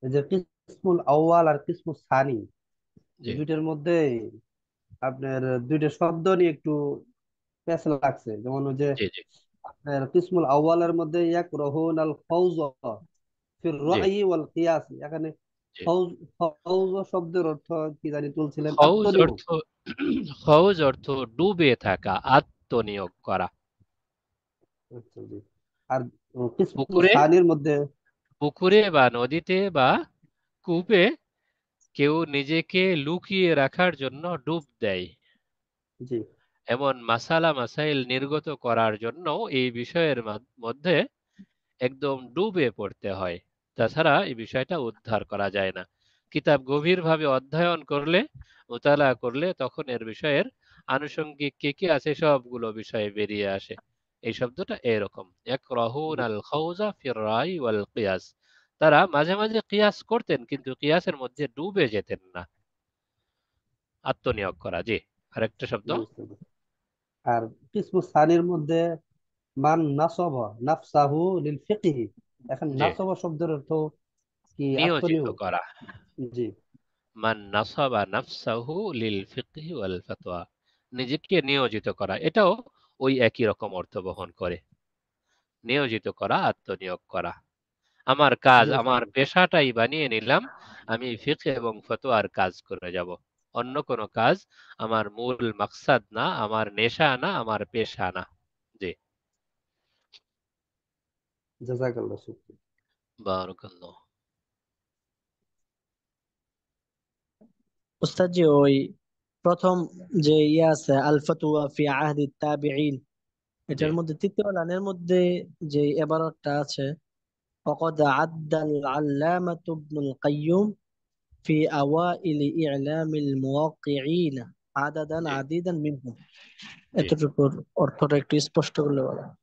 এই যে কিসমুল আউয়াল আর কিসমুল সানি জি দুইটার মধ্যে আপনার দুইটা শব্দ নিয়ে একটু প্যাচ লাগছে। যেমন ওই যে জি জি আপনার কিসমুল আউয়ালের মধ্যে ইয়াকরাহুন আল ফাওজ ফির জি রাই ওয়াল কিয়াস, এখানে জি ফাওজ ফাওজ শব্দের অর্থ কি জানি তুলছিলেন খৌজ আত্মনিয়োগ। অর্থ খৌজ অর্থ ডুবে থাকা, আত্মনিয়োগ করা। আচ্ছা জি। আর কিসমুল পুকুরে সানির মধ্যে পুকুরে বা নদীতে বা কূপে কেউ নিজেকে লুকিয়ে রাখার জন্য ডুব দেয়, জি এমন মাসালা মাসাইল নির্গত করার জন্য এই বিষয়ের মধ্যে একদম ডুবে পড়তে হয়, তাছাড়া এই বিষয়টা উদ্ধার করা যায় না। কিতাব গভীরভাবে অধ্যয়ন করলে, মোতালা করলে তখন এর বিষয়ের আনুষঙ্গিক কি কি আছে সবগুলো বিষয়ে বেরিয়ে আসে। এই শব্দটা এরকম, ইয়াকরাহুন আল খাউজা ফির রাই ওয়াল কিয়াস। তারা মাঝে মাঝে কিয়াস করতেন কিন্তু কিয়াসের মধ্যে ডুবে যেতেন না। আত্মনিয়োগ করা, জি। আরেকটা শব্দ বুঝতে পারছি। আর কিসমু সানির মধ্যে মান নাসব নাফসাহু লিল ফিকহি, এখন জি, নাসব শব্দের অর্থ কি নিয়োজিত আত্মনিয়োগ? করা। জি মান নাসাবা নাফসাহু লিল ফিকহি ওয়াল ফাতওয়া, নিজেকে নিয়োজিত করা, এটাও ওই একই রকম অর্থ বহন করে। নিয়োজিত করা, আত্মনিয়োগ করা। আমার কাজ, বুঝতে আমার পারছি। পেশাটাই বানিয়ে নিলাম, আমি ফিকহ এবং ফতোয়ার কাজ করে যাব। অন্য কোনো কাজ আমার মূল মাকসাদ না, আমার নেশা না, আমার পেশা না। জি, জাযাকাল্লাহ শুকরিয়া। বারাকাল্লাহ। উস্তাদ জি, ওই প্রথম যে ইয়ে আছে আল ফাতওয়া ফি আহদি তাবিঈন, জি, এটার মধ্যে তৃতীয় লাইনের মধ্যে যে এবারটা আছে, وقد عد العلامة ابن القيم في أوائل إعلام الموقعين عددا জি, عديدا منهم, জি। এতটুকুর অর্থটা একটু স্পষ্ট করলে বলা।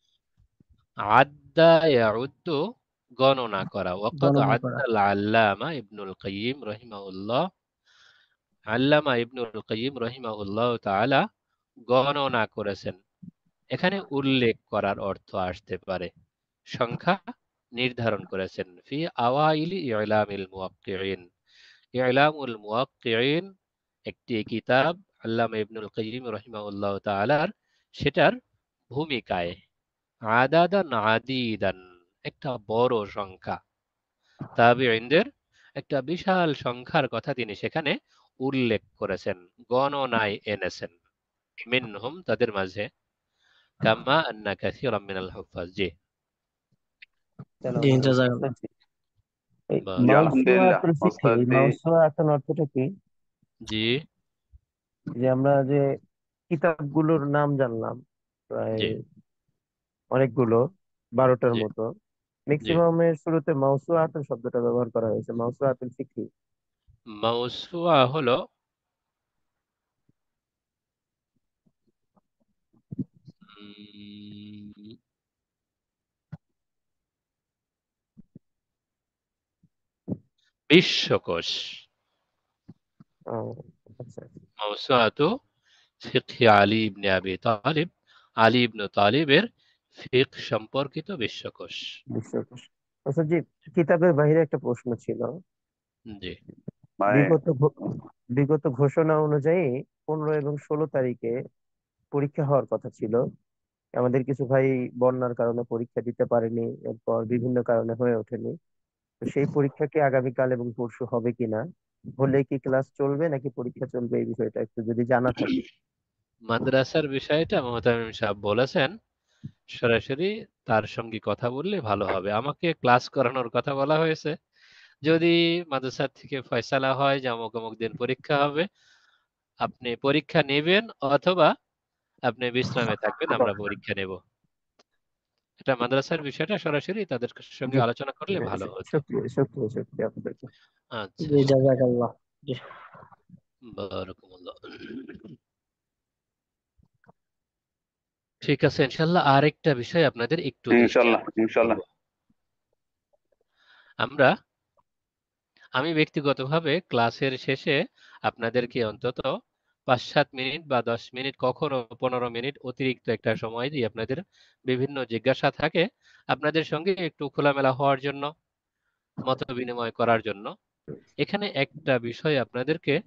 আদ্দা ইয়াউদ্দু, গণনা করা। ওয়াকাদ গণনা করা। আদ্দাল আল্লামা ইবনুল কাইয়িম রাহিমাহুল্লাহ, আল্লামা ইবনুল কাইয়িম রাহিমাহুল্লাহ তাআলা গণনা করেছেন। এখানে উল্লেখ করার অর্থ আসতে পারে, সংখ্যা নির্ধারণ করেছেন। ফি আওয়াইলি ইলামিল মুওয়াক্কিঈন, ইলামুল মুওয়াক্কিঈন একটি কিতাব আল্লামা ইবনুল কাইয়িম রাহিমাহুল্লাহ তাআলার, সেটার ভূমিকায় আদাদান আদিদান, একটা বড় সংখ্যা, তাবিঈনদের একটা বিশাল সংখ্যার কথা তিনি সেখানে উল্লেখ করেছেন, গণনায় এনেছেন। মিনহুম, তাদের মাঝে, কামা আন্না কাসীরাম মিনাল হুফাজ। জি, জি, জাযাকাল্লাহ। বুঝছি। এই জি বারাকাল্লাহ। আলহামদুলিল্লাহ মাউসুআতুল ফিকহি, ওস্তাদ এই জি। মাউসুআতুন অর্থটা কি? জি, যে আমরা যে কিতাবগুলোর নাম জানলাম প্রায় জি, অনেকগুলো, 12টার জি, মতো, জি। ম্যাক্সিমামের শুরুতে মাউসুআতুন শব্দটা ব্যবহার করা হয়েছে, মাউসুআতুল ফিকহি। মাউসুয়া হলো উম, বিশ্বকোষ। ও আচ্ছা। মাউসুআতু ফিকহি আলী ইবনে আবি তালিব, আলী ইবনে তালিবের ফিকহ সম্পর্কিত বিশ্বকোষ। বিশ্বকোষ। আচ্ছা জি, কিতাবের বাইরে একটা প্রশ্ন ছিল। জি, মানে বিগত ঘো- বিগত ঘোষণা অনুযায়ী 15 এবং 16 তারিখে পরীক্ষা হওয়ার কথা ছিল। আমাদের কিছু ভাই বন্যার কারণে পরীক্ষা দিতে পারেনি, এরপর বিভিন্ন কারণে হয়ে ওঠেনি। তো সেই পরীক্ষা কি আগামীকাল এবং পরশু হবে কিনা, হলে কি ক্লাস চলবে নাকি পরীক্ষা চলবে, এই বিষয়টা একটু যদি জানা থাকে। মাদ্রাসার বিষয়টা মোহতামিম সাহেব বলেছেন, সরাসরি তার সঙ্গে কথা বললে ভালো হবে। আমাকে ক্লাস করানোর কথা বলা হয়েছে। যদি মাদ্রাসা থেকে ফয়সালা হয় যে অমুক অমুক দিন পরীক্ষা হবে, আপনি পরীক্ষা নেবেন অথবা আপনি বিশ্রামে থাকবেন, আমরা পরীক্ষা নেব। এটা মাদ্রাসার বিষয়টা সরাসরি তাদের সঙ্গে জি, আলোচনা করলে ভালো হতো। শুক্রিয়া শুক্রিয়া শুক্রিয়া আপনাদেরকে। আচ্ছা, জি, জাযাকাল্লাহ। জি। বারাকাল্লাহ। ঠিক আছে, ইনশাল্লাহ আরেকটা বিষয় আপনাদের একটু দৃষ্টি ইনশাল্লাহ আকর্ষণ ইনশাল্লাহ। করব। আমি ব্যক্তিগতভাবে ক্লাসের শেষে আপনাদেরকে অন্তত 5-7 মিনিট বা 10 মিনিট, কখনো 15 মিনিট অতিরিক্ত একটা সময় দিই, আপনাদের বিভিন্ন জিজ্ঞাসা থাকে আপনাদের সঙ্গে একটু খোলামেলা হওয়ার জন্য, মত বিনিময় করার জন্য। এখানে একটা বিষয় আপনাদেরকে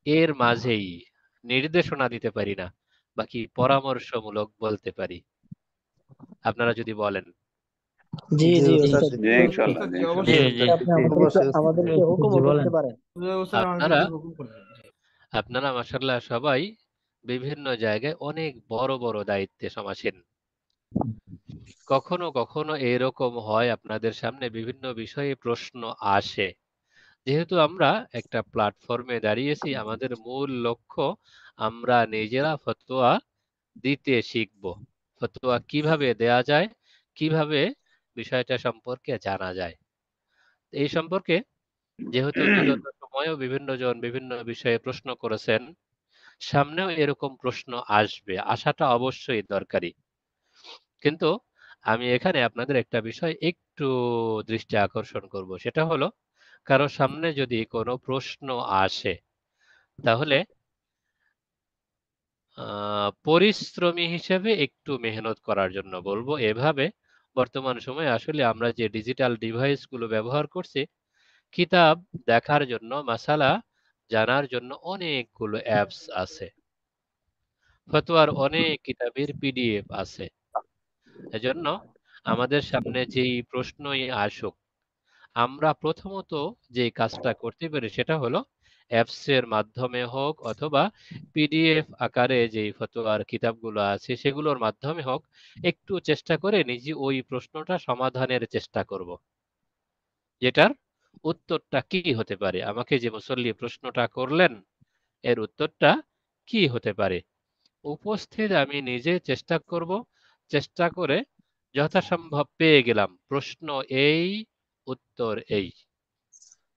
এর মাঝেই নির্দেশনা দিতে পারি না, বাকি পরামর্শমূলক বলতে পারি, আপনারা যদি বলেন। জি জি জি ওস্তাদ উস্তাদ, জি। জি বলুন। ইনশাল্লাহ উস্তাদ জি জি ইনশাল্লাহ। জি, অবশ্যই জি, আপনি অবশ্যই ওস্তাদ। আমাদেরকে হুকুমও করতে পারেন। উস্তাদ আপনারা আমাদেরকে হুকুম করবেন। আপনারা মাশাআল্লাহ সবাই বিভিন্ন জায়গায় অনেক বড় বড় দায়িত্বে সমাসীন। কখনো কখনো এরকম হয় আপনাদের সামনে বিভিন্ন বিষয়ে প্রশ্ন আসে। যেহেতু আমরা একটা প্ল্যাটফর্মে দাঁড়িয়েছি, আমাদের মূল লক্ষ্য আমরা নিজেরা ফতোয়া দিতে শিখব। ফতোয়া কিভাবে দেয়া যায়, কিভাবে বিষয়টা সম্পর্কে জানা যায়। এই সম্পর্কে যেহেতু বিগত সময়েও বিভিন্ন জন বিভিন্ন বিষয়ে প্রশ্ন করেছেন, সামনেও এরকম প্রশ্ন আসবে, আসাটা অবশ্যই দরকারি। কিন্তু আমি এখানে আপনাদের একটা বিষয় একটু দৃষ্টি আকর্ষণ করব, সেটা হলো কারো সামনে যদি কোনো প্রশ্ন আসে তাহলে পরিশ্রমী হিসেবে একটু মেহনত করার জন্য বলবো। এভাবে বর্তমান সময়ে আসলে আমরা যে ডিজিটাল ডিভাইসগুলো ব্যবহার করছি, কিতাব দেখার জন্য, মাসালা জানার জন্য অনেকগুলো অ্যাপস আছে, ফতোয়ার অনেক কিতাবের পিডিএফ আছে। এজন্য আমাদের সামনে যেই প্রশ্নই আসুক, আমরা প্রথমত যে কাজটা করতে পারি সেটা হলো অ্যাপসের মাধ্যমে হোক অথবা পিডিএফ আকারে যেই ফতোয়ার কিতাবগুলো আছে সেগুলোর মাধ্যমে হোক, একটু চেষ্টা করে নিজে ওই প্রশ্নটা সমাধানের চেষ্টা করব, যেটার উত্তরটা কি হতে পারে। আমাকে যে মুসল্লি প্রশ্নটা করলেন এর উত্তরটা কি হতে পারে, উপস্থিত আমি নিজে চেষ্টা করব, চেষ্টা করে যথাসম্ভব পেয়ে গেলাম প্রশ্ন এই, উত্তর এই,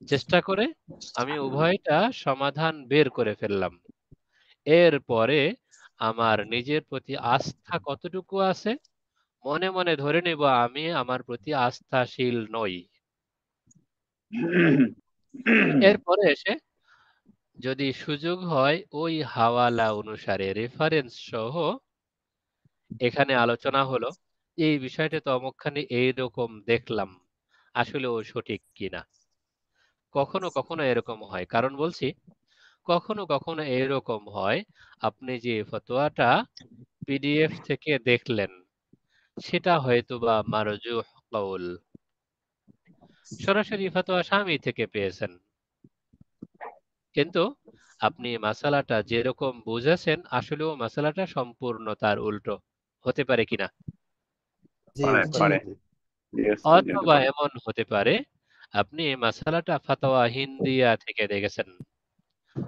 চেষ্টা করে আমি উভয়টা সমাধান বের করে ফেললাম। এরপরে আমার নিজের প্রতি আস্থা কতটুকু আছে, মনে মনে ধরে নেব আমি আমার প্রতি আস্থাশীল নই। এরপরে এসে যদি সুযোগ হয় ওই হাওয়ালা অনুসারে রেফারেন্স সহ এখানে আলোচনা হলো এই বিষয়টা তো অমুকখানে এইরকম দেখলাম, আসলে ও সঠিক কিনা। কখনো কখনো এরকম হয়, কারণ বলছি কখনো কখনো এরকম হয় আপনি যে ফতোয়াটা পিডিএফ থেকে দেখলেন সেটা হয়তো বা মারজুহ কওল, সরাসরি ফতোয়া স্বামী থেকে পেয়েছেন, কিন্তু আপনি মাসালাটা যেরকম বুঝেছেন আসলেও মাসালাটা সম্পূর্ণ তার উল্টো হতে পারে কিনা। জি পারে জি পারে জি জি ওস্তাদ, যেতে অথবা পারে। এমন হতে পারে আপনি মাসালাটা ফাতাওয়া হিন্দিয়া থেকে দেখেছেন।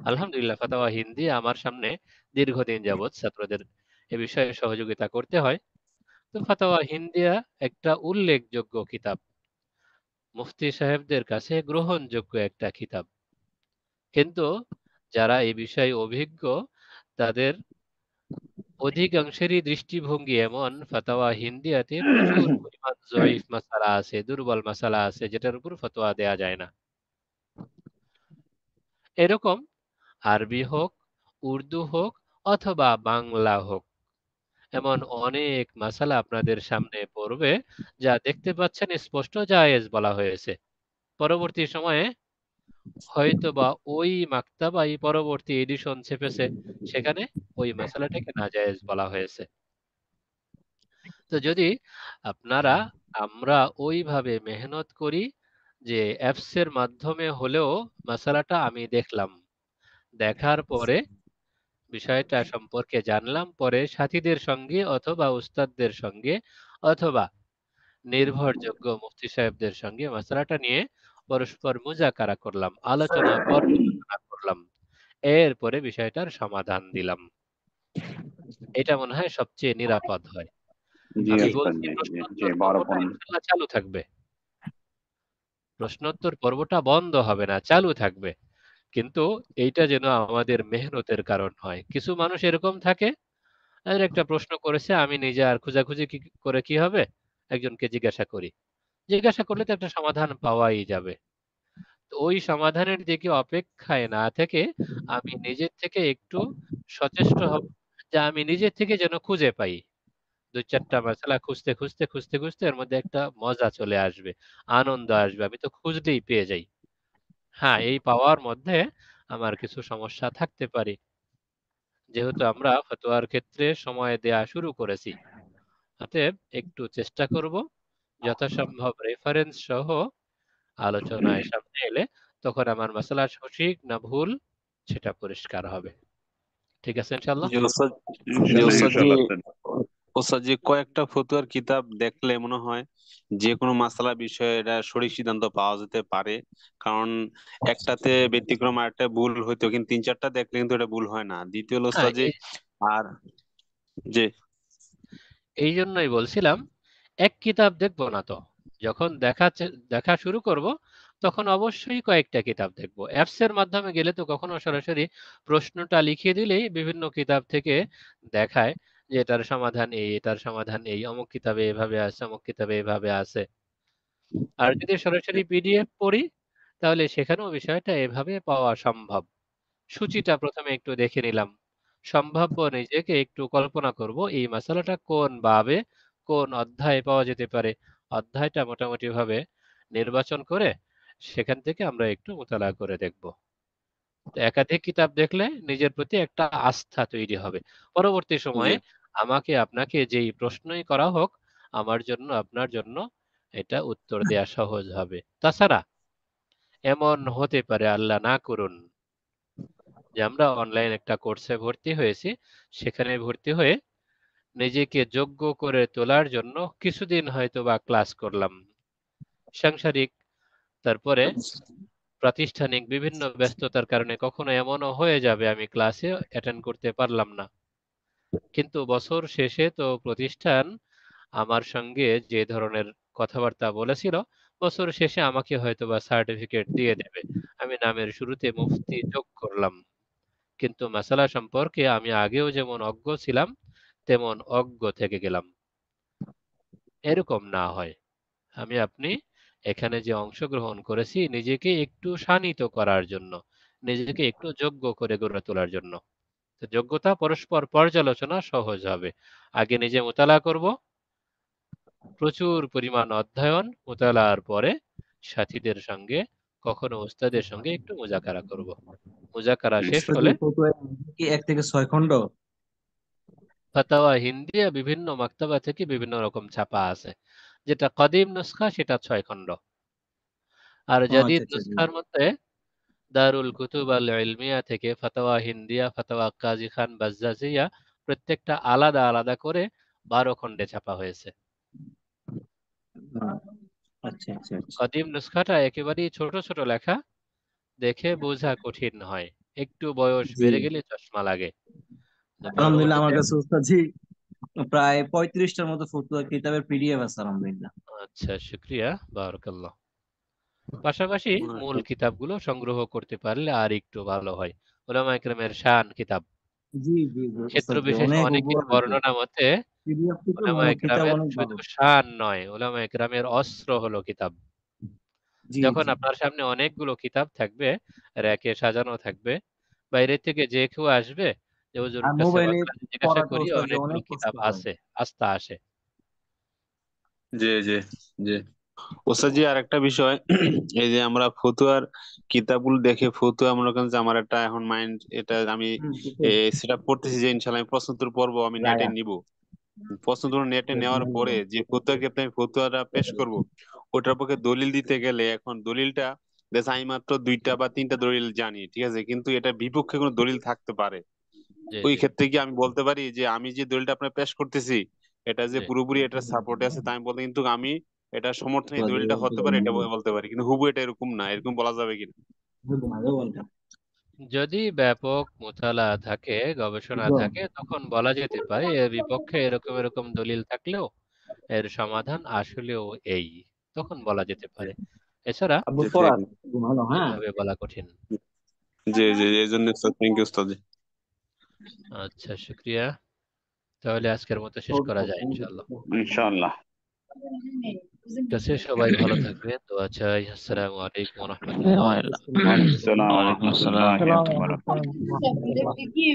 আলহামদুলিল্লাহ, ফাতাওয়া হিন্দি আমার সামনে দীর্ঘদিন যাবৎ ছাত্রদের এ বিষয়ে সহযোগিতা করতে হয়। তো ফাতাওয়া হিন্দিয়া একটা উল্লেখযোগ্য কিতাব, মুফতি সাহেবদের কাছে গ্রহণযোগ্য একটা কিতাব, কিন্তু যারা এই বিষয়ে অভিজ্ঞ তাদের অধিকাংশেরই দৃষ্টিভঙ্গি এমন ফাতাওয়া হিন্দিয়াতে প্রচুর পরিমাণ জয়ীফ মাসালা আছে, দুর্বল মাসালা আছে, যেটার উপর ফতোয়া দেয়া যায় না। এরকম আরবি হোক, উর্দু হোক অথবা বাংলা হোক, এমন অনেক মাসালা আপনাদের সামনে পড়বে যা দেখতে পাচ্ছেন স্পষ্ট জায়েজ বলা হয়েছে। পরবর্তী সময়ে হয়তোবা ওই মাকতাবাই পরবর্তী এডিশন ছেপেছে, সেখানে ওই মাসালাটাকে নাজায়েজ বলা হয়েছে। তো যদি আপনারা আমরা ওইভাবে মেহনত করি যে অ্যাপসের মাধ্যমে হলেও মাসালাটা আমি দেখলাম, দেখার পরে বিষয়টা সম্পর্কে জানলাম, পরে সাথীদের সঙ্গে অথবা উস্তাদদের সঙ্গে অথবা নির্ভরযোগ্য মুফতি সাহেবদের সঙ্গে মাসালাটা নিয়ে পরস্পর মুজাকারা করলাম, আলোচনা পর্যালোচনা করলাম, এরপরে বিষয়টার সমাধান দিলাম। এটা মনে হয় সবচেয়ে নিরাপদ হয়। জি আমি ওস্তাদ, বলছি জি জি জি, প্রশ্নোত্তর বড় পর্বটা পয়েন্ট। ইনশাল্লাহ চালু থাকবে, প্রশ্নোত্তর পর্বটা বন্ধ হবে না, চালু থাকবে, কিন্তু এইটা যেন আমাদের মেহনতের কারণ হয়। কিছু মানুষ এরকম থাকে, আর একটা প্রশ্ন করেছে, আমি নিজে আর খোঁজাখুঁজি করে কি হবে, একজনকে জিজ্ঞাসা করি, জিজ্ঞাসা করলে তো একটা সমাধান পাওয়াই যাবে। তো ওই সমাধানের দিকে অপেক্ষায় না থেকে আমি নিজের থেকে একটু সচেষ্ট হব যে আমি নিজের থেকে যেন খুঁজে পাই। দুই চারটা মাসালা খুঁজতে খুঁজতে খুঁজতে খুঁজতে এর মধ্যে একটা মজা চলে আসবে, আনন্দ আসবে, আমি তো খুঁজলেই পেয়ে যাই। হ্যাঁ, এই পাওয়ার মধ্যে আমার কিছু সমস্যা থাকতে পারে, যেহেতু আমরা ফতোয়ার ক্ষেত্রে সময় দেয়া শুরু করেছি। অতএব একটু চেষ্টা করব যথাসম্ভব রেফারেন্স সহ আলোচনায় সামনে এলে তখন আমার মাসালা সঠিক না ভুল সেটা পরিষ্কার হবে। ঠিক আছে ইনশাল্লাহ। জি ওস্তাদ, জি ইনশাল্লাহ ওস্তাদ জি, ইনশাল্লাহ ওস্তাদ। ওস্তাদ জি, কয়েকটা ফতুয়ার কিতাব দেখলে মনে হয় যে কোনো মাসালা বিষয়ে এটা সঠিক সিদ্ধান্ত পাওয়া যেতে পারে, কারণ একটাতে ব্যতিক্রম আর একটা ভুল হইতো, কিন্তু তিন চারটা দেখলে কিন্তু এটা ভুল হয় না। দ্বিতীয় হলো হ্যাঁ, ওস্তাদ জি, আর যে এই জন্যই বলছিলাম এক কিতাব দেখবো না তো, যখন দেখা শুরু করব তখন অবশ্যই কয়েকটা কিতাব দেখব। অ্যাপসের মাধ্যমে গেলে তো কখনো সরাসরি প্রশ্নটা লিখিয়ে দিলেই বিভিন্ন কিতাব থেকে দেখায় যে এটার সমাধান এই, এটার সমাধান এই, অমুক কিতাবে এভাবে আছে, অমুক কিতাবে এভাবে আছে। আর যদি সরাসরি পিডিএফ পড়ি তাহলে সেখানেও বিষয়টা এভাবে পাওয়া সম্ভব। সূচিটা প্রথমে একটু দেখে নিলাম, সম্ভাব্য নিজেকে একটু কল্পনা করব এই মাসালাটা কোন বাবে কোন অধ্যায়ে পাওয়া যেতে পারে, অধ্যায়টা মোটামুটি ভাবে নির্বাচন করে সেখান থেকে আমরা একটু মোতালা করে দেখব। তো একাধিক কিতাব দেখলে নিজের প্রতি একটা আস্থা তৈরি হবে। পরবর্তী জি সময়ে আমাকে আপনাকে যেই প্রশ্নই করা হোক আমার জন্য আপনার জন্য এটা উত্তর দেয়া সহজ হবে। তাছাড়া এমন হতে পারে, আল্লাহ না করুন, যে আমরা অনলাইন একটা কোর্সে ভর্তি হয়েছি, সেখানে ভর্তি হয়ে নিজেকে যোগ্য করে তোলার জন্য কিছুদিন হয়তো বা ক্লাস করলাম, সাংসারিক তারপরে প্রাতিষ্ঠানিক বিভিন্ন ব্যস্ততার কারণে কখনো এমনও হয়ে যাবে আমি ক্লাসে অ্যাটেন্ড করতে পারলাম না, কিন্তু বছর শেষে তো প্রতিষ্ঠান আমার সঙ্গে যে ধরনের কথাবার্তা বলেছিল বছর শেষে আমাকে হয়তো বা সার্টিফিকেট দিয়ে দেবে। আমি নামের শুরুতে মুফতি যোগ করলাম, কিন্তু মাসালা সম্পর্কে আমি আগেও যেমন অজ্ঞ ছিলাম তেমন অজ্ঞ থেকে গেলাম। এরকম না হয়, আমি আপনি এখানে যে অংশগ্রহণ করেছি নিজেকে একটু শানিত করার জন্য, নিজেকে একটু যোগ্য করে গড়ে তোলার জন্য। তো যোগ্যতা পরস্পর পর্যালোচনা সহজ হবে। আগে নিজে মোতালা করব, প্রচুর পরিমাণ অধ্যয়ন, মোতালার পরে সাথীদের সঙ্গে কখনো ওস্তাদের সঙ্গে একটু মুজাকারা করব। মুজাকারা শেষ উস্তাদ, হলে এই ফতোয়া কি 1 থেকে 6 খণ্ড? ফাতাওয়া হিন্দিয়া বিভিন্ন মাকতাবা থেকে বিভিন্ন রকম ছাপা আছে, যেটা কদিম নুসখা সেটা 6 খণ্ড, আর ও জাদিদ আচ্ছা আচ্ছা জি। নুসখার মধ্যে দারুল কুতুব আল ইলমিয়া থেকে ফাতাওয়া হিন্দিয়া, ফাতাওয়া কাজী খান বাজ্জাজিয়া প্রত্যেকটা আলাদা আলাদা করে 12 খণ্ডে ছাপা হয়েছে। আহ, আচ্ছা আচ্ছা আচ্ছা। কদিম নুসখাটা একেবারেই ছোট ছোট লেখা, দেখে বোঝা কঠিন হয়, একটু বয়স জি বেড়ে গেলে চশমা লাগে। তো আলহামদুলিল্লাহ, আমার পরবর্তীতে কাছে উস্তাদ জি প্রায় 35টার মতো ফতোয়া কিতাবের পিডিএফ আছে আলহামদুলিল্লাহ। আচ্ছা, শুক্রিয়া, বারাকাল্লাহ। পাশাপাশি মূল কিতাবগুলো সংগ্রহ করতে পারলে আর একটু ভালো হয়। উলামায়ে কেরামের শান কিতাব, জি জি জি ক্ষেত্র উস্তাদ জি, বিশেষে অনেক অনেকের উপর আছে বর্ণনা মতে পিডিএফ থেকে, উলামায়ে কিতাব কেরামের অনেক শুধু ভালো। শান নয়, উলামায়ে কেরামের অস্ত্র হলো কিতাব। জি যখন জি। আপনার সামনে অনেকগুলো কিতাব থাকবে, র্যাকে সাজানো থাকবে, বাইরে থেকে যে কেউ আসবে যে হুজুর আর কাছে বা মোবাইলে কাছে জিজ্ঞাসা পড়াটা করি উস্তাদ জি অনেকগুলো অনেক কষ্ট কিতাব হয়। আছে, আস্থা আসে। জি জি জি ওস্তাদ জি, আর একটা বিষয়, এই যে আমরা ফতুয়ার কিতাবগুলো দেখে ফতুয়া মনে করেন যে আমার একটা এখন মাইন্ড, এটা আমি সেটা পড়তেছি যে ইনশাল্লাহ আমি প্রশ্নোত্তর পর্ব আমি নেটে নিব। প্রশ্নোত্তর নেটে নেওয়ার পরে যে ফতুয়ার ক্ষেত্রে আমি ফতুয়াটা পেশ করব, ওটার পক্ষে দলিল দিতে গেলে এখন দলিলটা দেখ আমি মাত্র 2টা বা 3টা দলিল জানি, ঠিক আছে, কিন্তু এটা বিপক্ষে কোনো দলিল থাকতে পারে। জি ওই জি ক্ষেত্রে কি আমি বলতে পারি যে আমি যে দলিলটা আপনার পেশ করতেছি এটা যে জি পুরোপুরি এটা সাপোর্টে আছে, তাই আমি বলতে, কিন্তু আমি এটা সমর্থনে এই দলিলটা হতে পারে এটা বলতে পারি, কিন্তু হুবু এটা এরকম না, এরকম বলা যাবে কিনা? যদি ব্যাপক মোতালা থাকে, গবেষণা থাকে, তখন বলা যেতে পারে এর বিপক্ষে এরকম এরকম দলিল থাকলেও এর সমাধান আসলেও এই, তখন বলা যেতে পারে। এছাড়া জি ঠিক। এভাবে বলা কঠিন। জি জি, এই জন্য থ্যাংক ইউ ওস্তাদ জি। আচ্ছা, শুক্রিয়া। তাহলে আজকের মতো শেষ করা যায় ইনশাআল্লাহ। ইনশাআল্লাহ। কাছে সবাই ভালো থাকবেন, দোয়া চাই। আসসালামু আলাইকুম ওয়া রাহমাতুল্লাহ। আসসালামু আলাইকুম ওয়া রাহমাতুল্লাহি ওয়া বারাকাতুহু। Thank you.